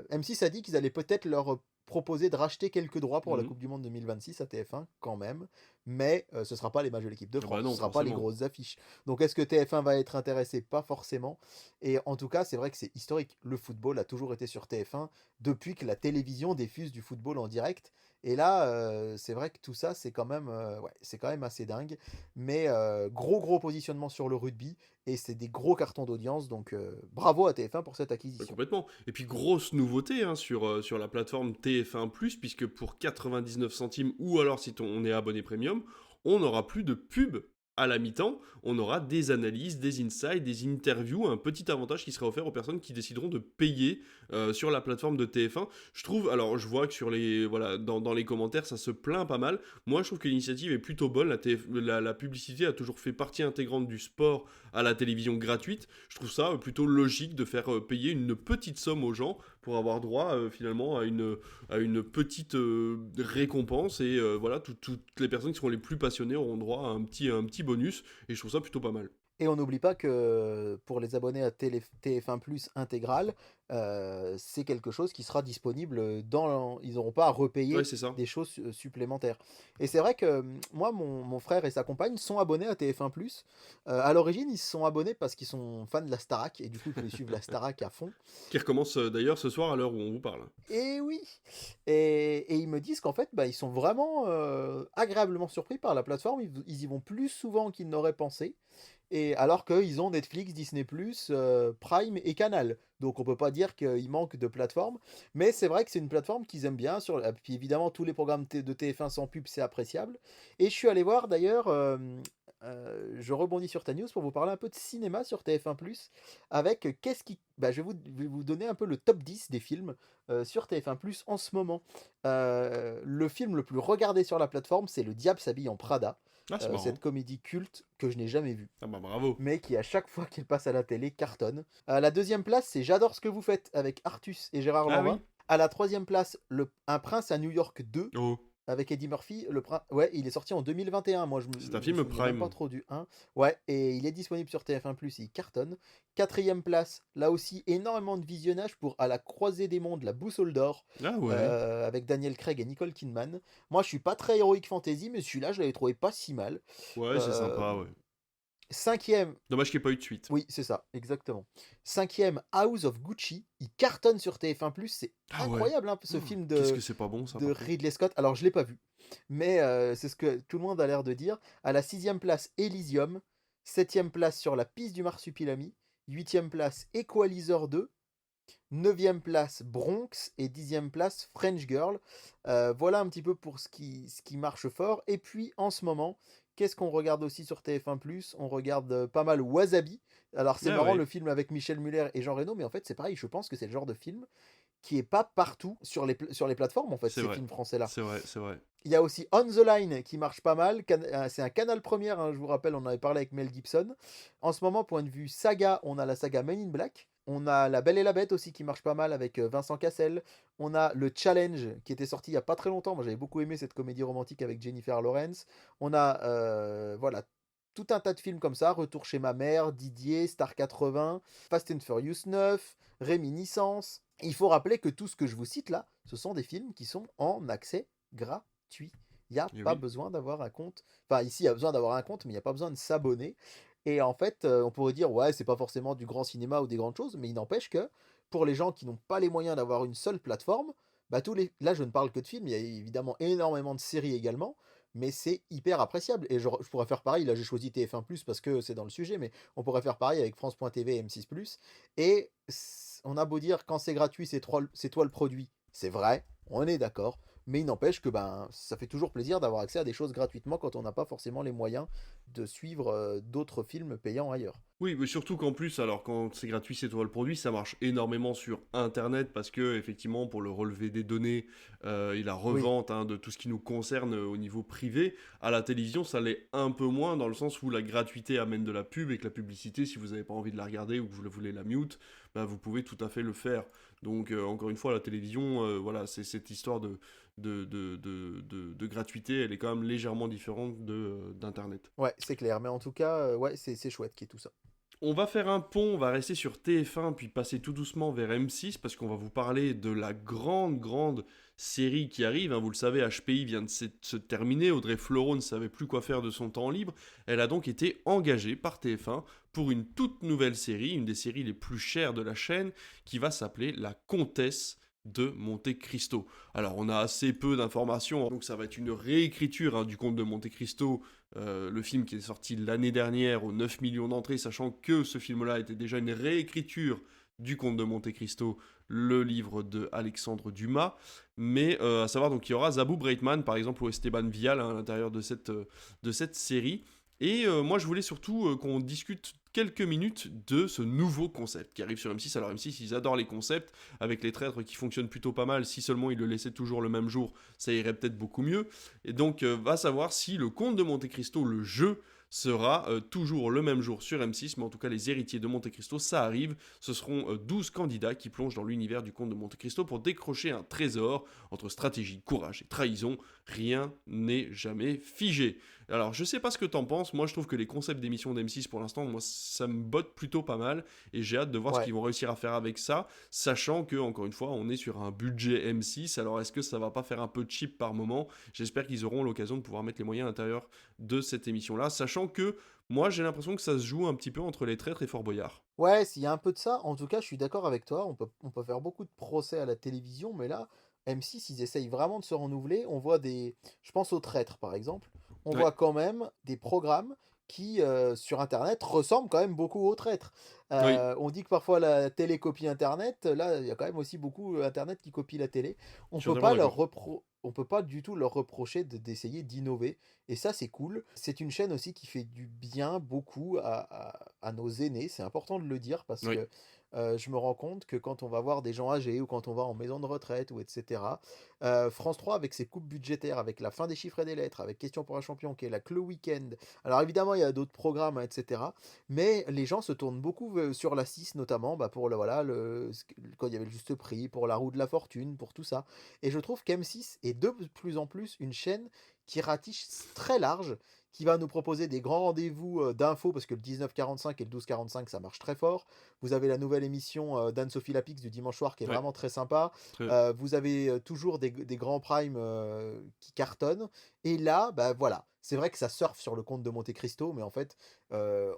M6 a dit qu'ils allaient peut-être leur proposer de racheter quelques droits pour la Mhm. Coupe du Monde 2026 à TF1 quand même, mais ce ne sera pas les matchs de l'équipe de Ah bah France, ce ne non, sera pas les forcément. grosses affiches. Donc est-ce que TF1 va être intéressé? Pas forcément. Et en tout cas, c'est vrai que c'est historique. Le football a toujours été sur TF1 depuis que la télévision diffuse du football en direct. Et là, c'est vrai que tout ça, ouais, c'est quand même assez dingue. Mais gros positionnement sur le rugby, et c'est des gros cartons d'audience. Donc bravo à TF1 pour cette Ouais, acquisition. complètement. Et puis grosse nouveauté hein, sur la plateforme TF1+, puisque pour 99 centimes, ou alors si on est abonné premium, on n'aura plus de pub à la mi-temps, on aura des analyses, des insights, des interviews, un petit avantage qui sera offert aux personnes qui décideront de payer sur la plateforme de TF1. Je trouve, alors je vois que voilà, dans les commentaires, ça se plaint pas mal. Moi, je trouve que l'initiative est plutôt bonne. La publicité a toujours fait partie intégrante du sport à la télévision gratuite. Je trouve ça plutôt logique de faire payer une petite somme aux gens pour avoir droit finalement à une petite récompense et voilà, toutes les personnes qui seront les plus passionnées auront droit à un petit bonus et je trouve ça plutôt pas mal. Et on n'oublie pas que pour les abonnés à TF1 Plus intégral, c'est quelque chose qui sera disponible ils n'auront pas à Ouais, repayer c'est ça. des choses supplémentaires. Et c'est vrai que moi, mon frère et sa compagne sont abonnés à TF1 Plus. À l'origine, ils se sont abonnés parce qu'ils sont fans de la Starac, et du coup, ils voulaient suivre la Starac à fond. Qui recommence d'ailleurs ce soir à l'heure où on vous parle. Et oui! Et ils me disent qu'en fait, bah, ils sont vraiment agréablement surpris par la plateforme. Ils y vont plus souvent qu'ils n'auraient pensé. Et alors qu'ils ont Netflix, Disney+, Prime et Canal. Donc on peut pas dire qu'il manque de plateforme. Mais c'est vrai que c'est une plateforme qu'ils aiment bien. Et puis évidemment, tous les programmes de TF1 sans pub, c'est appréciable. Et je suis allé voir d'ailleurs, je rebondis sur ta news pour vous parler un peu de cinéma sur TF1+, avec qu'est-ce qui... Bah, je vais vous donner un peu le top 10 des films sur TF1+, en ce moment. Le film le plus regardé sur la plateforme, c'est Le Diable s'habille en Prada, Ah, c'est cette marrant. comédie culte que je n'ai jamais vue, Ah bah bravo. mais qui à chaque fois qu'elle passe à la télé cartonne. La deuxième place, c'est J'adore ce que vous faites avec Artus et Gérard Ah Lanvin. oui. À la troisième place, Un prince à New York 2 Oh, avec Eddie Murphy. Ouais, il est sorti en 2021. Moi, c'est un je me film souvenais même pas Prime. trop du 1. Ouais, et il est disponible sur TF1+, il cartonne. Quatrième place, là aussi, énormément de visionnage pour À la croisée des mondes, La boussole d'or, Ah ouais, avec Daniel Craig et Nicole Kidman. Moi, je suis pas très Heroic Fantasy, mais celui-là, je l'avais trouvé pas si mal. ouais, c'est Euh, sympa, ouais. Cinquième, Dommage qu'il n'y ait pas eu de suite. oui, c'est ça, exactement. Cinquième, House of Gucci. Il cartonne sur TF1+. C'est Ah ouais. incroyable, hein, ce Oh, film qu'est-ce que c'est pas bon, ça, de par contre. Ridley Scott. Alors, je l'ai pas vu, mais c'est ce que tout le monde a l'air de dire. À la sixième place, Elysium. Septième place, Sur la piste du marsupilami. Huitième place, Equalizer 2. Neuvième place, Bronx. Et dixième place, French Girl. Voilà un petit peu pour ce qui marche fort. Et puis, en ce moment, qu'est-ce qu'on regarde aussi sur TF1+? On regarde pas mal Wasabi. Alors, c'est Ah marrant, ouais, le film avec Michel Muller et Jean Reno, mais en fait, c'est pareil, je pense que c'est le genre de film qui est pas partout sur les plateformes, en fait, c'est ces vrai. films français-là. C'est vrai, c'est vrai. Il y a aussi On the Line qui marche pas mal. C'est un Canal Première, hein, je vous rappelle, on en avait parlé avec Mel Gibson. En ce moment, point de vue saga, on a la saga Men in Black. On a La Belle et la Bête aussi qui marche pas mal avec Vincent Cassel. On a le Challenge qui était sorti il y a pas très longtemps. Moi, j'avais beaucoup aimé cette comédie romantique avec Jennifer Lawrence. On a voilà tout un tas de films comme ça. Retour chez ma mère, Didier, Star 80, Fast and Furious 9, Réminiscence. Il faut rappeler que tout ce que je vous cite là, ce sont des films qui sont en accès gratuit. Il n'y a Et pas oui. besoin d'avoir un compte. Enfin, ici, il y a besoin d'avoir un compte, mais il n'y a pas besoin de s'abonner. Et en fait, on pourrait dire, ouais, c'est pas forcément du grand cinéma ou des grandes choses, mais il n'empêche que pour les gens qui n'ont pas les moyens d'avoir une seule plateforme, bah là, je ne parle que de films, il y a évidemment énormément de séries également, mais c'est hyper appréciable. Et je pourrais faire pareil, là j'ai choisi TF1+, parce que c'est dans le sujet, mais on pourrait faire pareil avec France.tv et M6+. Et on a beau dire, quand c'est gratuit, c'est toi le produit. C'est vrai, on est d'accord. Mais il n'empêche que ben, ça fait toujours plaisir d'avoir accès à des choses gratuitement quand on n'a pas forcément les moyens de suivre d'autres films payants ailleurs. Oui, mais surtout qu'en plus, alors quand c'est gratuit, c'est toi le produit, ça marche énormément sur Internet parce que effectivement, pour le relevé des données et la Oui, revente de tout ce qui nous concerne au niveau privé, à la télévision, ça l'est un peu moins dans le sens où la gratuité amène de la pub et que la publicité, si vous n'avez pas envie de la regarder ou que vous voulez la mute, bah, vous pouvez tout à fait le faire. Donc encore une fois, la télévision, voilà, c'est cette histoire de gratuité, elle est quand même légèrement différente d'Internet. ouais, c'est clair. Mais en tout cas, ouais, c'est chouette qu'il y ait tout ça. On va faire un pont, on va rester sur TF1 puis passer tout doucement vers M6 parce qu'on va vous parler de la grande série qui arrive. Hein. Vous le savez, HPI vient de se terminer. Audrey Fleurot ne savait plus quoi faire de son temps libre. Elle a donc été engagée par TF1 pour une toute nouvelle série, une des séries les plus chères de la chaîne, qui va s'appeler La Comtesse de Monte Cristo. Alors on a assez peu d'informations, donc ça va être une réécriture du conte de Monte Cristo, le film qui est sorti l'année dernière aux 9 millions d'entrées, sachant que ce film-là était déjà une réécriture du conte de Monte Cristo, le livre de Alexandre Dumas. Mais à savoir donc qu'il y aura Zabou Breitman par exemple ou Esteban Vial à l'intérieur de cette série. Et moi, je voulais surtout qu'on discute quelques minutes de ce nouveau concept qui arrive sur M6. Alors M6, ils adorent les concepts, avec les traîtres qui fonctionnent plutôt pas mal. Si seulement ils le laissaient toujours le même jour, ça irait peut-être beaucoup mieux. Et donc, va savoir si le Comte de Monte Cristo, le jeu, sera toujours le même jour sur M6, mais en tout cas les héritiers de Monte Cristo, ça arrive. Ce seront 12 candidats qui plongent dans l'univers du Comte de Monte Cristo pour décrocher un trésor entre stratégie, courage et trahison. Rien n'est jamais figé. Alors, je sais pas ce que t'en penses. Moi, je trouve que les concepts d'émissions d'M6 pour l'instant, moi, ça me botte plutôt pas mal. Et j'ai hâte de voir ce Ouais. qu'ils vont réussir à faire avec ça, sachant que, encore une fois, on est sur un budget M6. Alors, est-ce que ça va pas faire un peu cheap par moment? J'espère qu'ils auront l'occasion de pouvoir mettre les moyens à l'intérieur de cette émission-là, sachant que moi, j'ai l'impression que ça se joue un petit peu entre les traîtres et Fort Boyard. Ouais, s'il y a un peu de ça, en tout cas, je suis d'accord avec toi. On peut faire beaucoup de procès à la télévision, mais là, M6, ils essayent vraiment de se renouveler. On voit des. Je pense aux traîtres, par exemple. On Ouais, voit quand même des programmes qui, sur Internet, ressemblent quand même beaucoup aux traîtres. oui, On dit que parfois la télé copie Internet. Là, il y a quand même aussi beaucoup Internet qui copie la télé. je suis totalement d'accord. On peut pas du tout leur reprocher d'essayer d'innover. Et ça, c'est cool. C'est une chaîne aussi qui fait du bien beaucoup à nos aînés. C'est important de le dire parce Oui, que je me rends compte que quand on va voir des gens âgés ou quand on va en maison de retraite ou et cetera, France 3 avec ses coupes budgétaires, avec la fin des chiffres et des lettres, avec Question pour un champion qui est là que le week-end. Alors évidemment, il y a d'autres programmes, hein, et cetera, mais les gens se tournent beaucoup, sur la 6 notamment, bah, pour le voilà, le ce q quand il y avait le juste prix, pour la roue de la fortune, pour tout ça et je trouve qu'M6 est de plus en plus une chaîne qui ratisse très large, qui va nous proposer des grands rendez-vous, d'infos parce que le 19:45 et le 12:45 ça marche très fort. Vous avez la nouvelle émission, d'Anne-Sophie Lapix du dimanche soir qui est Ouais, vraiment très sympa. très Vous avez, toujours des grands primes, qui cartonnent et là, bah, voilà, c'est vrai que ça surfe sur le conte de Monte Cristo mais en fait, heu,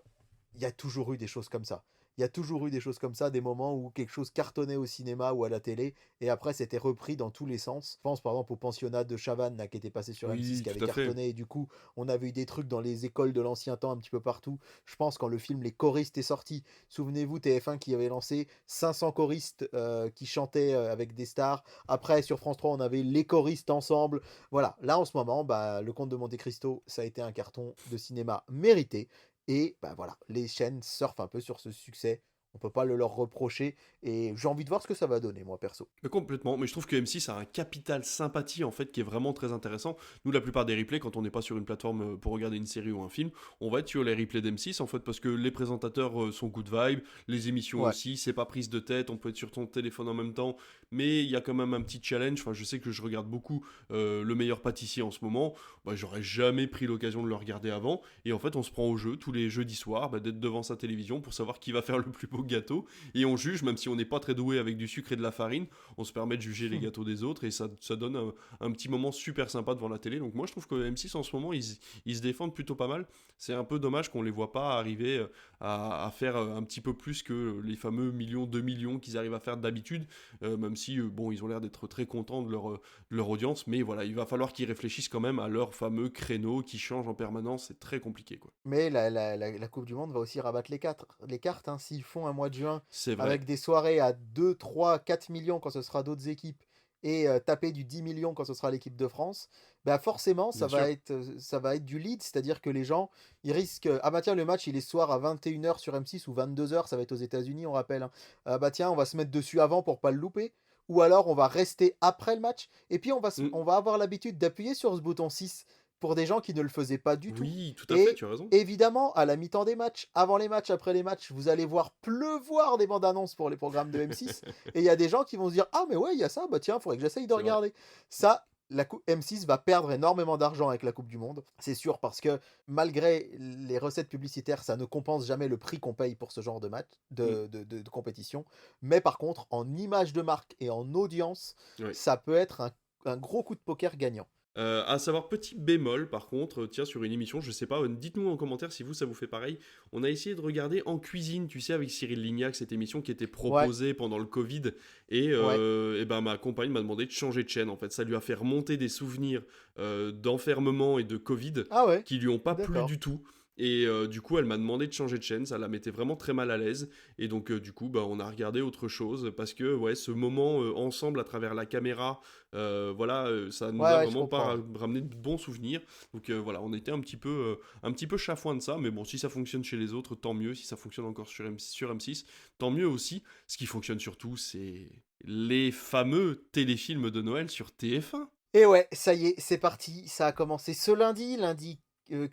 il y a toujours eu des choses comme ça. Il y a toujours eu des choses comme ça, des moments où quelque chose cartonnait au cinéma ou à la télé et après c'était repris dans tous les sens. Je pense par exemple au pensionnat de Chavannes là, qui était passé sur M6 oui, qui avait tout à fait. cartonné et du coup, on avait eu des trucs dans les écoles de l'ancien temps un petit peu partout. Je pense quand le film Les choristes est sorti, souvenez-vous TF1 qui avait lancé 500 choristes, qui chantaient, avec des stars. Après sur France 3, on avait les choristes ensemble. Voilà, là en ce moment, bah, Le Comte de Monte Cristo, ça a été un carton de cinéma mérité et bah, voilà, les chaînes surfent un peu sur ce succès. On peut pas le leur reprocher et j'ai envie de voir ce que ça va donner moi perso. Complètement, mais je trouve que M6 a un capital sympathie en fait qui est vraiment très intéressant. Nous, la plupart des replays, quand on n'est pas sur une plateforme pour regarder une série ou un film, on va être sur les replays d'M6 en fait parce que les présentateurs sont good vibe, les émissions Ouais. aussi, c'est pas prise de tête, on peut être sur ton téléphone en même temps, mais il y a quand même un petit challenge. Enfin, je sais que je regarde beaucoup Le Meilleur Pâtissier en ce moment, bah, j'aurais jamais pris l'occasion de le regarder avant, et en fait, on se prend au jeu tous les jeudis soirs bah, d'être devant sa télévision pour savoir qui va faire le plus beau gâteau, et on juge, même si on n'est pas très doué avec du sucre et de la farine, on se permet de juger les gâteaux des autres et ça donne un petit moment super sympa devant la télé. Donc moi je trouve que M6 en ce moment ils se défendent plutôt pas mal. C'est un peu dommage qu'on les voit pas arriver à faire un petit peu plus que les fameux millions, 2 millions qu'ils arrivent à faire d'habitude, même si bon ils ont l'air d'être très contents de leur audience, mais voilà, il va falloir qu'ils réfléchissent quand même à leur fameux créneau qui change en permanence, c'est très compliqué quoi. Mais la coupe du monde va aussi rabattre les cartes, hein. S'ils font un mois de juin C'est vrai, avec des soirées à 2, 3, 4 millions quand ce sera d'autres équipes et taper du 10 millions quand ce sera l'équipe de France, bah, forcément bien sûr. ça va être du lead. C'est-à-dire que les gens, ils risquent, «Ah bah tiens, le match il est ce soir à 21 h sur M6 ou 22 h, ça va être aux États-Unis, on rappelle, hein. Ah bah tiens, on va se mettre dessus avant pour pas le louper» ou alors on va rester après le match et puis Mm. on va avoir l'habitude d'appuyer sur ce bouton 6 pour des gens qui ne le faisaient pas du tout Oui, tout à fait, et tu as raison. évidemment, à la mi-temps des matchs, avant les matchs, après les matchs, vous allez voir pleuvoir des bandes annonces pour les programmes de M6 et il y a des gens qui vont se dire: «Ah mais ouais, il y a ça, bah tiens, faudrait que j'essaye de C'est vrai. regarder». Ça, la coupe M6 va perdre énormément d'argent avec la coupe du monde, c'est sûr parce que malgré les recettes publicitaires, ça ne compense jamais le prix qu'on paye pour ce genre de match Mm. de compétition. Mais par contre, en image de marque et en audience, Ouais. ça peut être un gros coup de poker gagnant. À savoir, petit bémol, par contre, tiens, sur une émission, je sais pas, dites-nous en commentaire si vous, ça vous fait pareil. On a essayé de regarder En cuisine, tu sais, avec Cyril Lignac, cette émission qui était Ouais, proposée pendant le Covid. ouais. Et ben, ma compagne m'a demandé de changer de chaîne, en fait. Ça lui a fait remonter des souvenirs d'enfermement et de Covid Ah ouais, qui lui ont pas plu d'accord. du tout. Et du coup, elle m'a demandé de changer de chaîne, ça la mettait vraiment très mal à l'aise. Et donc, du coup, bah, on a regardé autre chose parce que, ouais, ce moment ensemble à travers la caméra, voilà, ça nous Ouais, a ouais, je vraiment comprends, pas ouais. ramené de bons souvenirs. Donc voilà, on était un petit peu chafouin de ça, mais bon, si ça fonctionne chez les autres, tant mieux. Si ça fonctionne encore sur M6, tant mieux aussi. Ce qui fonctionne surtout, c'est les fameux téléfilms de Noël sur TF1. Et ouais, ça y est, c'est parti. Ça a commencé ce lundi, lundi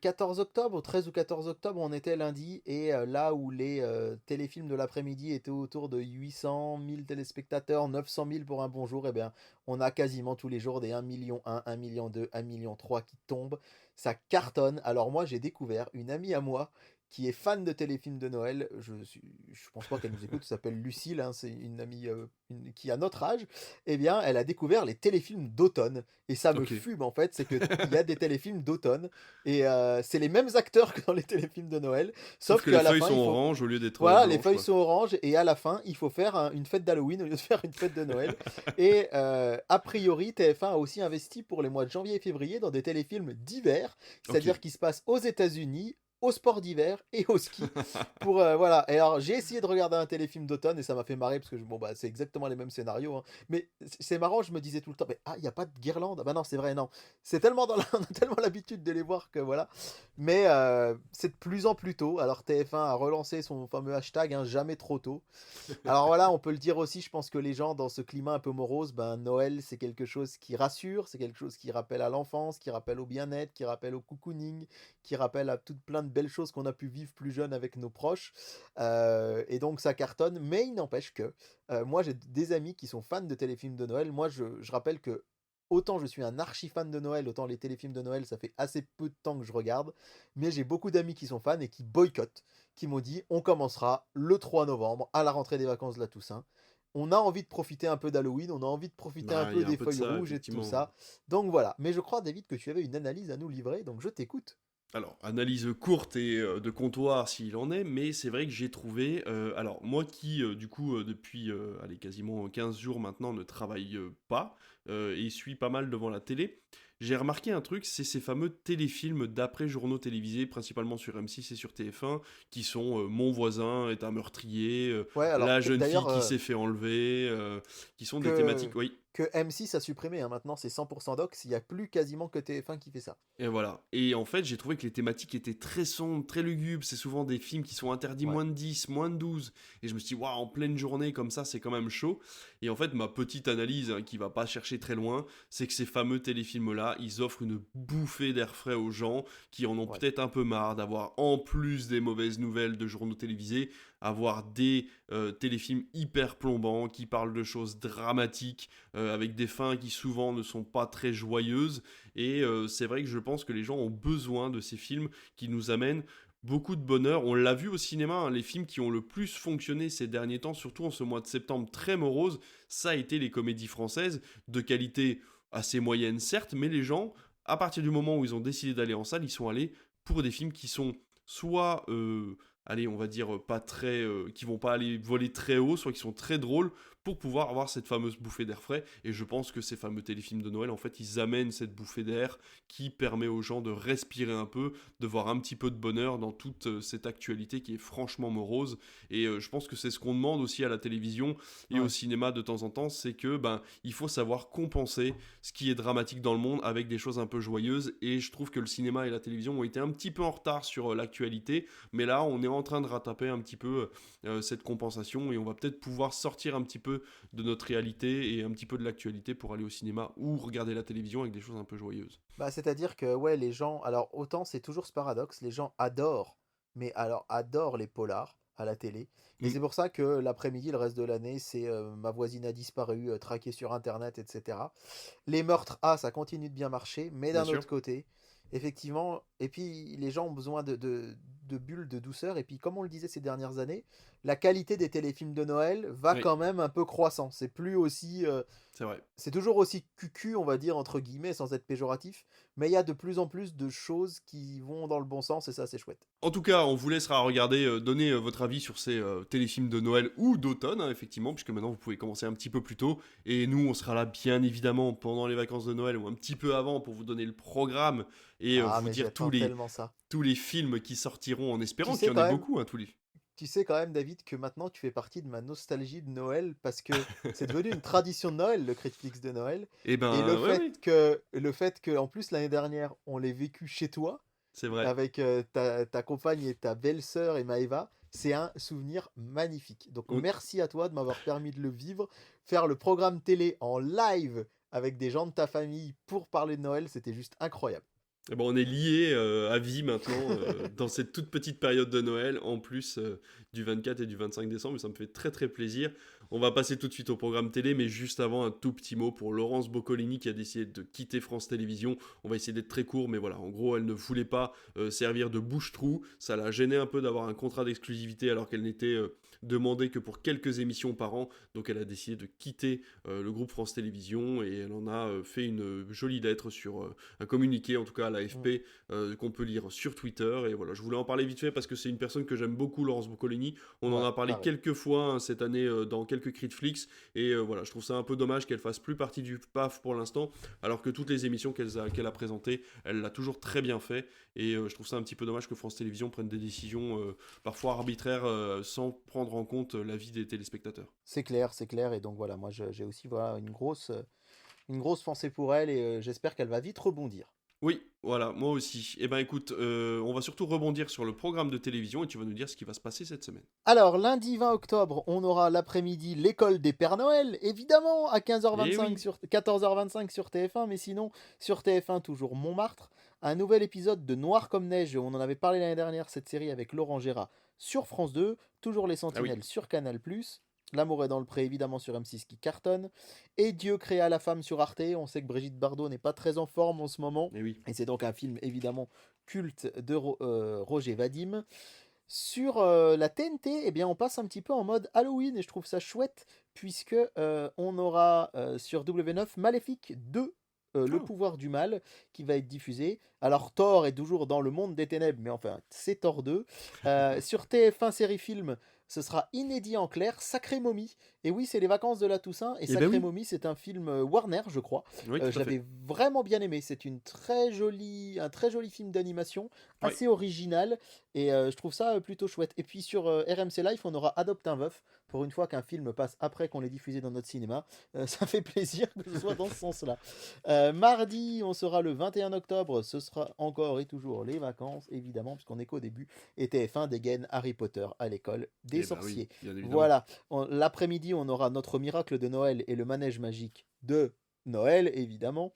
14 octobre, 13 ou 14 octobre, on était lundi. Et là où les téléfilms de l'après-midi étaient autour de 800 000 téléspectateurs, 900 000 pour un bon jour, eh bien, on a quasiment tous les jours des 1 million 1, 1 million 2, 1 million 3 qui tombent. Ça cartonne. Alors moi, j'ai découvert une amie à moi qui est fan de téléfilms de Noël. Je pense pas qu'elle nous écoute, elle s'appelle Lucille, hein, c'est une amie qui a notre âge. Eh bien, elle a découvert les téléfilms d'automne. Et ça me Ok. fume en fait, c'est qu'il y a des téléfilms d'automne et c'est les mêmes acteurs que dans les téléfilms de Noël, Sauf sauf que les qu'à la feuilles fin, sont il faut oranges au lieu d'être voilà, les blanches, feuilles quoi. sont oranges et à la fin, il faut faire une fête d'Halloween au lieu de faire une fête de Noël et a priori, TF1 a aussi investi pour les mois de janvier et février dans des téléfilms d'hiver, Ok. c'est-à-dire qui se passent aux États-Unis au sport d'hiver et au ski pour, voilà. Et alors j'ai essayé de regarder un téléfilm d'automne et ça m'a fait marrer parce que bon, bah, c'est exactement les mêmes scénarios, hein. Mais c'est marrant, je me disais tout le temps: «Mais ah, il y a pas de guirlande? Ah bah non, c'est vrai, non». C'est tellement dans la on a tellement l'habitude de les voir que voilà. Mais c'est de plus en plus tôt. Alors TF1 a relancé son fameux hashtag, hein, jamais trop tôt. Alors voilà, on peut le dire aussi, je pense que les gens dans ce climat un peu morose, ben, Noël, c'est quelque chose qui rassure, c'est quelque chose qui rappelle à l'enfance, qui rappelle au bien-être, qui rappelle au cocooning, qui rappelle à toutes plein de belles choses qu'on a pu vivre plus jeunes avec nos proches. Et donc ça cartonne, mais il n'empêche que moi j'ai des amis qui sont fans de téléfilms de Noël. Moi, je rappelle que autant je suis un archi fan de Noël, autant les téléfilms de Noël, ça fait assez peu de temps que je regarde, mais j'ai beaucoup d'amis qui sont fans et qui boycottent, qui m'ont dit: «On commencera le 3 novembre, à la rentrée des vacances de la Toussaint. On a envie de profiter un peu d'Halloween, on a envie de profiter un Bah, il y peu a un des peu de feuilles ça, rouges et de tout effectivement. ça». Donc voilà, mais je crois, David, que tu avais une analyse à nous livrer, donc je t'écoute. Alors, analyse courte et de comptoir s'il en est, mais c'est vrai que j'ai trouvé, alors moi qui, du coup, depuis, allez, quasiment 15 jours maintenant ne travaille pas et suis pas mal devant la télé, j'ai remarqué un truc, c'est ces fameux téléfilms d'après-journaux télévisés, principalement sur M6 et sur TF1, qui sont Mon voisin est un meurtrier, Ouais, alors La que jeune fille d'ailleurs, qui s'est fait enlever, qui sont des que thématiques, oui. que M6 a supprimé, hein, maintenant c'est 100 Docs, il y a plus quasiment que TF1 qui fait ça. Et voilà. Et en fait, j'ai trouvé que les thématiques étaient très sombres, très lugubres. C'est souvent des films qui sont interdits Ouais, moins de 10, moins de 12. Et je me suis dit, waouh, en pleine journée comme ça, c'est quand même chaud. Et en fait, ma petite analyse, hein, qui va pas chercher très loin, c'est que ces fameux téléfilms-là, ils offrent une bouffée d'air frais aux gens qui en ont ouais, peut-être un peu marre d'avoir, en plus des mauvaises nouvelles de journaux télévisés, avoir des téléfilms hyper plombants qui parlent de choses dramatiques, avec des fins qui souvent ne sont pas très joyeuses. Et c'est vrai que je pense que les gens ont besoin de ces films qui nous amènent beaucoup de bonheur. On l'a vu au cinéma, hein, les films qui ont le plus fonctionné ces derniers temps, surtout en ce mois de septembre très morose, ça a été les comédies françaises, de qualité assez moyenne certes, mais les gens, à partir du moment où ils ont décidé d'aller en salle, ils sont allés pour des films qui sont soit, allez, on va dire, pas très, qui vont pas aller voler très haut, soit qui sont très drôles, pour pouvoir avoir cette fameuse bouffée d'air frais. Et je pense que ces fameux téléfilms de Noël, en fait, ils amènent cette bouffée d'air qui permet aux gens de respirer un peu, de voir un petit peu de bonheur dans toute cette actualité qui est franchement morose. Et je pense que c'est ce qu'on demande aussi à la télévision et au ouais. cinéma de temps en temps, c'est que ben il faut savoir compenser ce qui est dramatique dans le monde avec des choses un peu joyeuses. Et je trouve que le cinéma et la télévision ont été un petit peu en retard sur l'actualité, mais là on est en train de rattraper un petit peu cette compensation et on va peut-être pouvoir sortir un petit peu de notre réalité et un petit peu de l'actualité pour aller au cinéma ou regarder la télévision avec des choses un peu joyeuses. Bah, c'est-à-dire que, ouais, les gens alors autant c'est toujours ce paradoxe, les gens adorent, mais alors adorent les polars à la télé et Mm, c'est pour ça que l'après-midi, le reste de l'année, c'est, Ma voisine a disparu, traqué sur internet et cetera. Les meurtres, ah, ça continue de bien marcher, mais bien d'un sûr. autre côté, effectivement et puis les gens ont besoin de bulles de douceur et puis comme on le disait ces dernières années, la qualité des téléfilms de Noël va Oui, quand même un peu croissant. C'est plus aussi, c'est vrai. c'est toujours aussi «cucu», on va dire, entre guillemets, sans être péjoratif, mais il y a de plus en plus de choses qui vont dans le bon sens et ça, c'est chouette. En tout cas, on vous laissera regarder, donner votre avis sur ces téléfilms de Noël ou d'automne, hein, effectivement, puisque maintenant vous pouvez commencer un petit peu plus tôt. Et nous, on sera là bien évidemment pendant les vacances de Noël ou un petit peu avant pour vous donner le programme et Ah, vous mais dire j'attends tellement ça. tous les films qui sortiront en Tu espérant qu'il sais y en ait quand même beaucoup, hein, tous les. tu sais quand même, David, que maintenant tu fais partie de ma nostalgie de Noël parce que c'est devenu une tradition de Noël, le Critflix de Noël Eh et le ben, ouais, fait ouais, que le fait que en plus, l'année dernière, on l'ait vécu chez toi c'est vrai. avec, ta compagne et ta belle-sœur et Maëva, c'est un souvenir magnifique. Donc On- merci à toi de m'avoir permis de le vivre. Faire le programme télé en live avec des gens de ta famille pour parler de Noël, c'était juste incroyable. Eh ben, on est liés à vie maintenant dans cette toute petite période de Noël, en plus du 24 et du 25 décembre, et ça me fait très très plaisir. On va passer tout de suite au programme télé, mais juste avant, un tout petit mot pour Laurence Boccolini qui a décidé de quitter France Télévisions. On va essayer d'être très court, mais voilà, en gros, elle ne voulait pas servir de bouche-trou. Ça l'a gêné un peu d'avoir un contrat d'exclusivité alors qu'elle n'était demandait que pour quelques émissions par an, donc elle a décidé de quitter le groupe France Télévisions et elle en a fait une jolie lettre sur un communiqué, en tout cas à Mmh. l'AFP, qu'on peut lire sur Twitter. Et voilà, je voulais en parler vite fait parce que c'est une personne que j'aime beaucoup, Laurence Boccolini. On en Ouais, a parlé pareil. quelques fois hein, cette année dans quelques Critflix. Et voilà, je trouve ça un peu dommage qu'elle fasse plus partie du PAF pour l'instant, alors que toutes les émissions qu'elle a présentées, elle l'a toujours très bien fait. Et je trouve ça un petit peu dommage que France Télévisions prenne des décisions parfois arbitraires sans prendre en compte l'avis des téléspectateurs. C'est clair et donc voilà, moi j'ai aussi voilà une grosse pensée pour elle et j'espère qu'elle va vite rebondir. Oui, voilà, moi aussi. Eh ben écoute, on va surtout rebondir sur le programme de télévision et tu vas nous dire ce qui va se passer cette semaine. Alors, lundi 20 octobre, on aura l'après-midi l'école des Pères Noël, évidemment, à Eh 15h25 oui, sur 14h25 sur TF1, mais sinon, sur TF1, toujours Montmartre, un nouvel épisode de Noir comme neige, on en avait parlé l'année dernière, cette série avec Laurent Gérard sur France 2, toujours Les ah oui, Sentinelles sur Canal+, L'amour est dans le pré, évidemment, sur M6 qui cartonne, et Dieu créa la femme sur Arte, on sait que Brigitte Bardot n'est pas très en forme en ce moment, eh oui. et c'est donc un film, évidemment, culte de Roger Vadim. Sur la TNT, eh bien, on passe un petit peu en mode Halloween et je trouve ça chouette puisque on aura sur W9 Maléfique 2, Le Ah, pouvoir du mal, qui va être diffusé. Alors Thor est toujours dans le monde des ténèbres, mais enfin c'est Thor 2. Sur TF1 série film, ce sera Inédit en clair, Sacré Momie. Et oui, c'est les vacances de la Toussaint et eh ben Sacré oui, Momie, c'est un film Warner, je crois. oui, Je tout à fait. l'avais vraiment bien aimé. C'est un très joli film d'animation, Oui, assez original. Et je trouve ça plutôt chouette. Et puis sur RMC Life, on aura Adopte un veuf. Pour une fois qu'un film passe après qu'on l'ait diffusé dans notre cinéma. Ça fait plaisir que ce soit dans ce sens-là. Mardi, on sera le 21 octobre. Ce sera encore et toujours les vacances, évidemment, puisqu'on est qu'au début. Et TF1 dégaine Harry Potter à l'école des eh ben oui, sorciers. bien évidemment. Voilà. L'après-midi, on aura notre miracle de Noël et le manège magique de Noël, évidemment.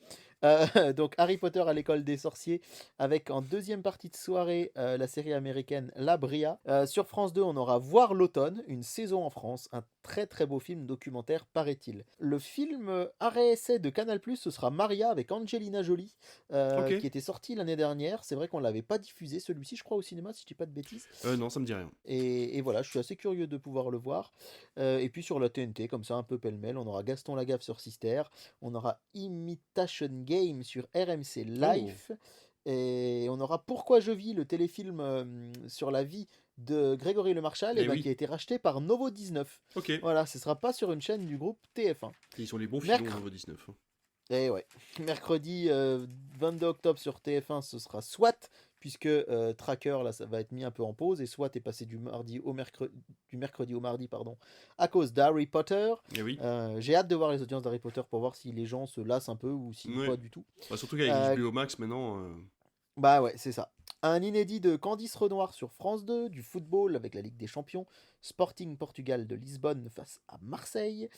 Donc Harry Potter à l'école des sorciers, avec en deuxième partie de soirée la série américaine La Bria. Sur France 2, on aura Voir l'automne, une saison en France, un très très beau film documentaire, paraît-il. Le film arrêt essai de Canal+, ce sera Maria avec Angelina Jolie, Ok. qui était sorti l'année dernière. C'est vrai qu'on l'avait pas diffusé, celui-ci, je crois, au cinéma, si je dis pas de bêtises. Non, ça me dit rien. Et voilà, je suis assez curieux de pouvoir le voir. Et puis sur la TNT, comme ça, un peu pêle-mêle, on aura Gaston Lagaffe sur Sister, on aura Imitation Game sur RMC Oh, Life, et on aura Pourquoi je vis, le téléfilm sur la vie de Grégory Le Marchal, et eh ben, qui a oui, été racheté par Novo 19. ok. Voilà, ce sera pas sur une chaîne du groupe TF1. Ils sont les bons filons, Mercredi, Nouveau 19. Hein. et ouais. Mercredi 22 octobre sur TF1, ce sera SWAT, puisque Tracker, là, ça va être mis un peu en pause, et SWAT est passé du mercredi au mardi, pardon, à cause d'Harry Potter. Eh oui. J'ai hâte de voir les audiences d'Harry Potter pour voir si les gens se lassent un peu ou si Ouais. pas du tout. Bah, surtout qu'avec Euh, HBO Max maintenant. Bah ouais, c'est ça. Un inédit de Candice Renoir sur France 2, du football avec la Ligue des Champions, Sporting Portugal de Lisbonne face à Marseille.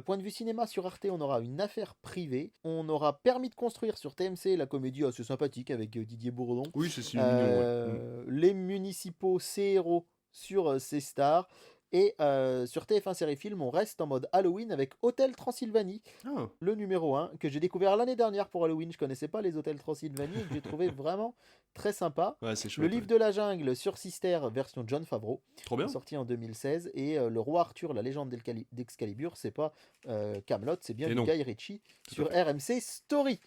Point de vue cinéma sur Arte, on aura une affaire privée. On aura Permis de construire sur TMC, la comédie assez sympathique avec Didier Bourdon. Oui, c'est mignon, ouais. Mm. Les municipaux C-Héros sur C-Star. Et sur TF1 Série Film, on reste en mode Halloween avec Hôtel Transylvanie, Ah, le numéro 1, que j'ai découvert l'année dernière pour Halloween. Je connaissais pas les hôtels Transylvanie et que j'ai trouvé vraiment très sympa. ouais, c'est Le chouette, ouais. livre de la jungle sur Sister, version John Favreau, Trop bien. sorti en 2016. Et Le roi Arthur, la légende d'Excalibur, c'est pas Camelot, c'est bien Et du non, Guy Ritchie tout à sur fait. RMC Story.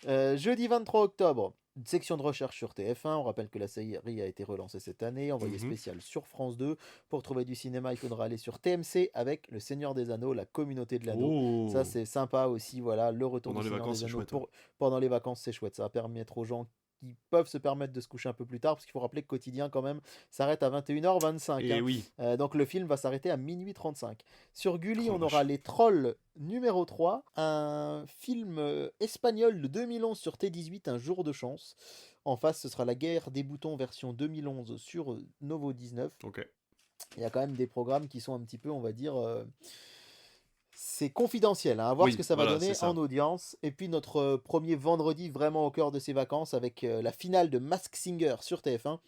Jeudi 23 octobre, une section de recherche sur TF1. On rappelle que la série a été relancée cette année, envoyée Mhm. spéciale sur France 2. Pour trouver du cinéma, il faudra aller sur TMC avec Le Seigneur des Anneaux, la communauté de l'anneau. Ça, Oh, c'est sympa aussi. Voilà, le retour pendant du les Seigneur vacances, des c'est Anneaux chouette, ouais. pendant les vacances, c'est chouette. Ça va permettre aux gens qui peuvent se permettre de se coucher un peu plus tard, parce qu'il faut rappeler que Quotidien, quand même, s'arrête à 21h25. Et Hein. oui. Donc le film va s'arrêter à minuit 35. Sur Gulli, Oh la on aura vache. Les Trolls numéro 3, un film espagnol de 2011 sur T18, Un jour de chance. En face, ce sera La guerre des boutons version 2011 sur Novo 19. Ok. Il y a quand même des programmes qui sont un petit peu, on va dire, c'est confidentiel, hein, à voir ce que Oui, ça va voilà, c'est donner en ça. audience. Et puis notre premier vendredi vraiment au cœur de ses vacances avec la finale de Mask Singer sur TF1.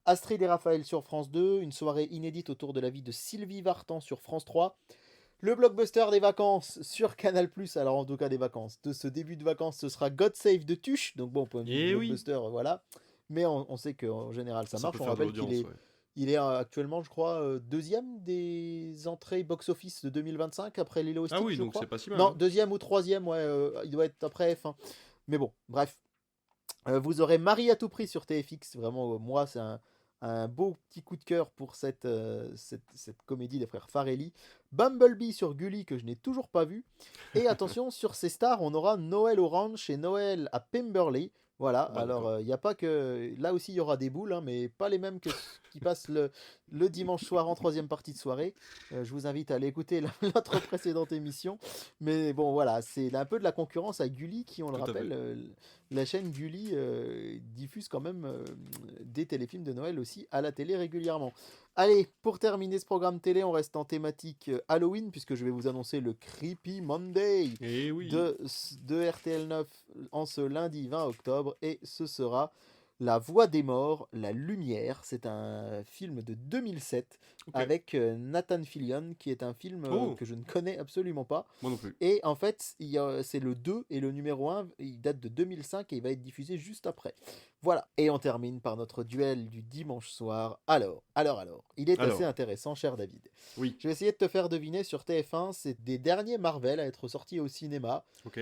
Astrid et Raphaël sur France 2, une soirée inédite autour de la vie de Sylvie Vartan sur France 3. Le blockbuster des vacances sur Canal+, alors en tout cas des vacances, de ce début de vacances, ce sera God Save de Tuche. Donc bon, point de vue Et oui. blockbuster, voilà. Mais on sait qu'en général ça Ça peut marche. On faire de rappelle qu'il l'audience, est ouais. Il est actuellement, je crois, 2e des entrées box-office de 2025 après Lilo et Ah Stitch, oui, je donc crois. c'est pas si mal, Non, hein. 2e ou 3e, ouais, il doit être après F1. Mais bon, bref. Vous aurez Marie à tout prix sur TFX. Vraiment, moi, c'est un beau petit coup de cœur pour cette comédie des frères Farrelly. Bumblebee sur Gulli, que je n'ai toujours pas vu. Et attention, sur ces stars, on aura Noël Orange et Noël à Pemberley. Voilà, Ah bah alors d'accord. il n'y a pas que. Là aussi, il y aura des boules, hein, mais pas les mêmes que ceux qui passent le dimanche soir en troisième partie de soirée. Je vous invite à aller écouter notre précédente émission. Mais bon, voilà, c'est un peu de la concurrence à Gulli, qui, on le Tout à rappelle, fait. la chaîne Gulli diffuse quand même des téléfilms de Noël aussi à la télé régulièrement. Allez, pour terminer ce programme télé, on reste en thématique Halloween, puisque je vais vous annoncer le Creepy Monday Eh oui. de RTL 9 en ce lundi 20 octobre, et ce sera La Voix des Morts, La Lumière. C'est un film de 2007 OK. avec Nathan Fillion, qui est un film Oh! que je ne connais absolument pas. Moi non plus. Et en fait, c'est le 2 et le numéro 1, il date de 2005 et il va être diffusé juste après. Voilà. Et on termine par notre duel du dimanche soir. Alors. Il est assez Alors, intéressant, cher David. oui, Je vais essayer de te faire deviner sur TF1, c'est des derniers Marvel à être sortis au cinéma. OK.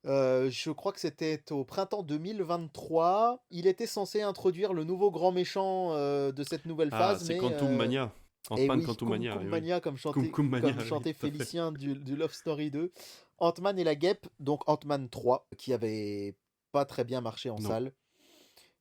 Je crois que c'était au printemps 2023. Il était censé introduire le nouveau grand méchant de cette nouvelle Ah, phase, c'est mais Quantum Mania. et Ant-Man oui, Quantum Mania, eh oui. Mania, Cum Mania, comme oui, chantait tout à fait. Félicien du Love Story 2. Ant-Man et la Guêpe, donc Ant-Man 3, qui avait pas très bien marché en Non. salle,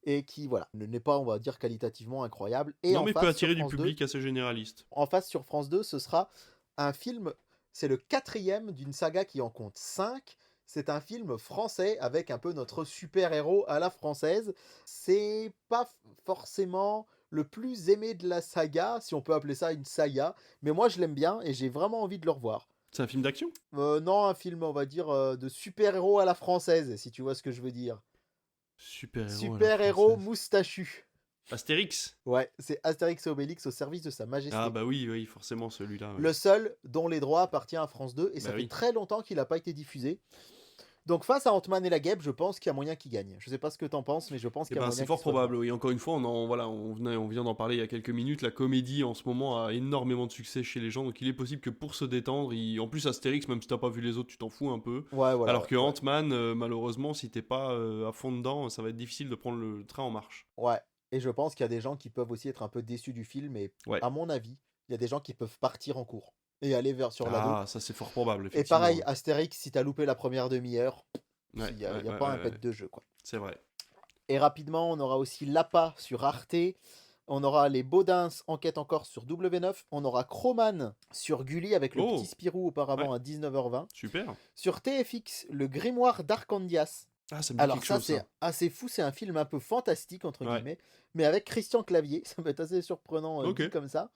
et qui, voilà, ne n'est pas, on va dire, qualitativement incroyable. Et Non, mais peut attirer du public assez généraliste. En face sur France 2, ce sera un film, c'est le quatrième d'une saga qui en compte 5. C'est un film français avec un peu notre super-héros à la française. C'est pas forcément le plus aimé de la saga, si on peut appeler ça une saga, mais moi je l'aime bien et j'ai vraiment envie de le revoir. C'est un film d'action? Non, un film, on va dire, de super-héros à la française, si tu vois ce que je veux dire. Super-héros à la Super-héros française. moustachu. Astérix? Ouais, c'est Astérix et Obélix au service de Sa Ah Majesté. bah oui, oui, forcément celui-là, ouais. Le seul dont les droits appartiennent à France 2, et Bah ça fait oui. très longtemps qu'il n'a pas été diffusé. Donc face à Ant-Man et la Guêpe, je pense qu'il y a moyen qu'il gagne. Je sais pas ce que t'en penses, mais je pense Eh qu'il y a ben, moyen c'est qu'il fort soit devant. probable, oui. Encore une fois, voilà, on vient d'en parler il y a quelques minutes. La comédie en ce moment a énormément de succès chez les gens, donc il est possible que pour se détendre, en plus Astérix, même si t'as pas vu les autres, tu t'en fous un peu. Ouais, voilà, Alors ouais, que ouais. Ant-Man, malheureusement, si t'es pas à fond dedans, ça va être difficile de prendre le train en marche. Ouais. Et je pense qu'il y a des gens qui peuvent aussi être un peu déçus du film, et Ouais. à mon avis, il y a des gens qui peuvent partir en cours et aller sur la 2. Ah, ça c'est fort probable, Et effectivement. pareil, Astérix, si t'as loupé la première demi-heure, Ouais, il y a, ouais, il y a ouais, pas un ouais, pet ouais. de jeu, quoi. C'est vrai. Et rapidement, on aura aussi Lapa sur Arte. On aura les Baudins Enquête en Corse sur W9. On aura Croman sur Gulli avec le petit Oh, Spirou ouais, auparavant à 19h20. super. Sur TFX, le Grimoire d'Arcandias. Ah, ça me dit Alors quelque ça, chose, c'est ça. assez fou, c'est un film un peu fantastique, entre Ouais. guillemets, mais avec Christian Clavier. Ça peut être assez surprenant Ok. dit comme ça.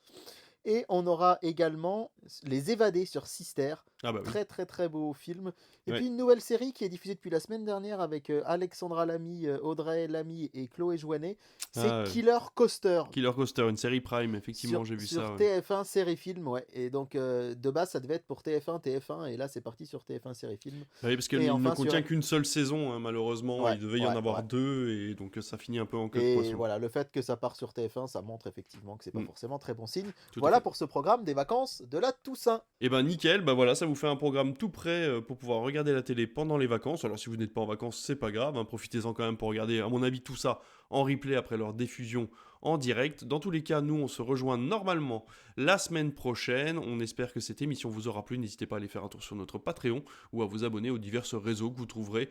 Et on aura également Les Évadés sur Sister. Ah bah oui. Très très très beau film. Et Ouais. puis une nouvelle série qui est diffusée depuis la semaine dernière avec Alexandra Lamy, Audrey Lamy et Chloé Jouanet. C'est Ah, Killer Coaster Killer Coaster, une série Prime, effectivement, j'ai vu sur ça, ouais. TF1 série film, ouais. Et donc de base ça devait être pour TF1, et là c'est parti sur TF1 série film. Oui, parce Et qu'il ne enfin sur contient qu'une seule saison, hein, malheureusement. ouais, Il devait y en ouais, avoir ouais. deux, et donc ça finit un peu en queue de Et poisson. voilà, le fait que ça part sur TF1, ça montre effectivement que c'est pas Mm, forcément très bon signe. tout à Voilà fait. pour ce programme des vacances de la Toussaint. Et ben nickel, bah voilà, ça vous fait un programme tout prêt pour pouvoir regarder la télé pendant les vacances. Alors si vous n'êtes pas en vacances, c'est pas grave, hein, profitez-en quand même pour regarder, à mon avis, tout ça en replay après leur diffusion en direct. Dans tous les cas, nous, on se rejoint normalement la semaine prochaine. On espère que cette émission vous aura plu. N'hésitez pas à aller faire un tour sur notre Patreon ou à vous abonner aux divers réseaux que vous trouverez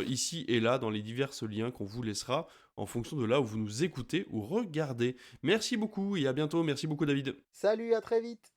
ici et là dans les divers liens qu'on vous laissera en fonction de là où vous nous écoutez ou regardez. Merci beaucoup et à bientôt. Merci beaucoup, David. Salut, à très vite.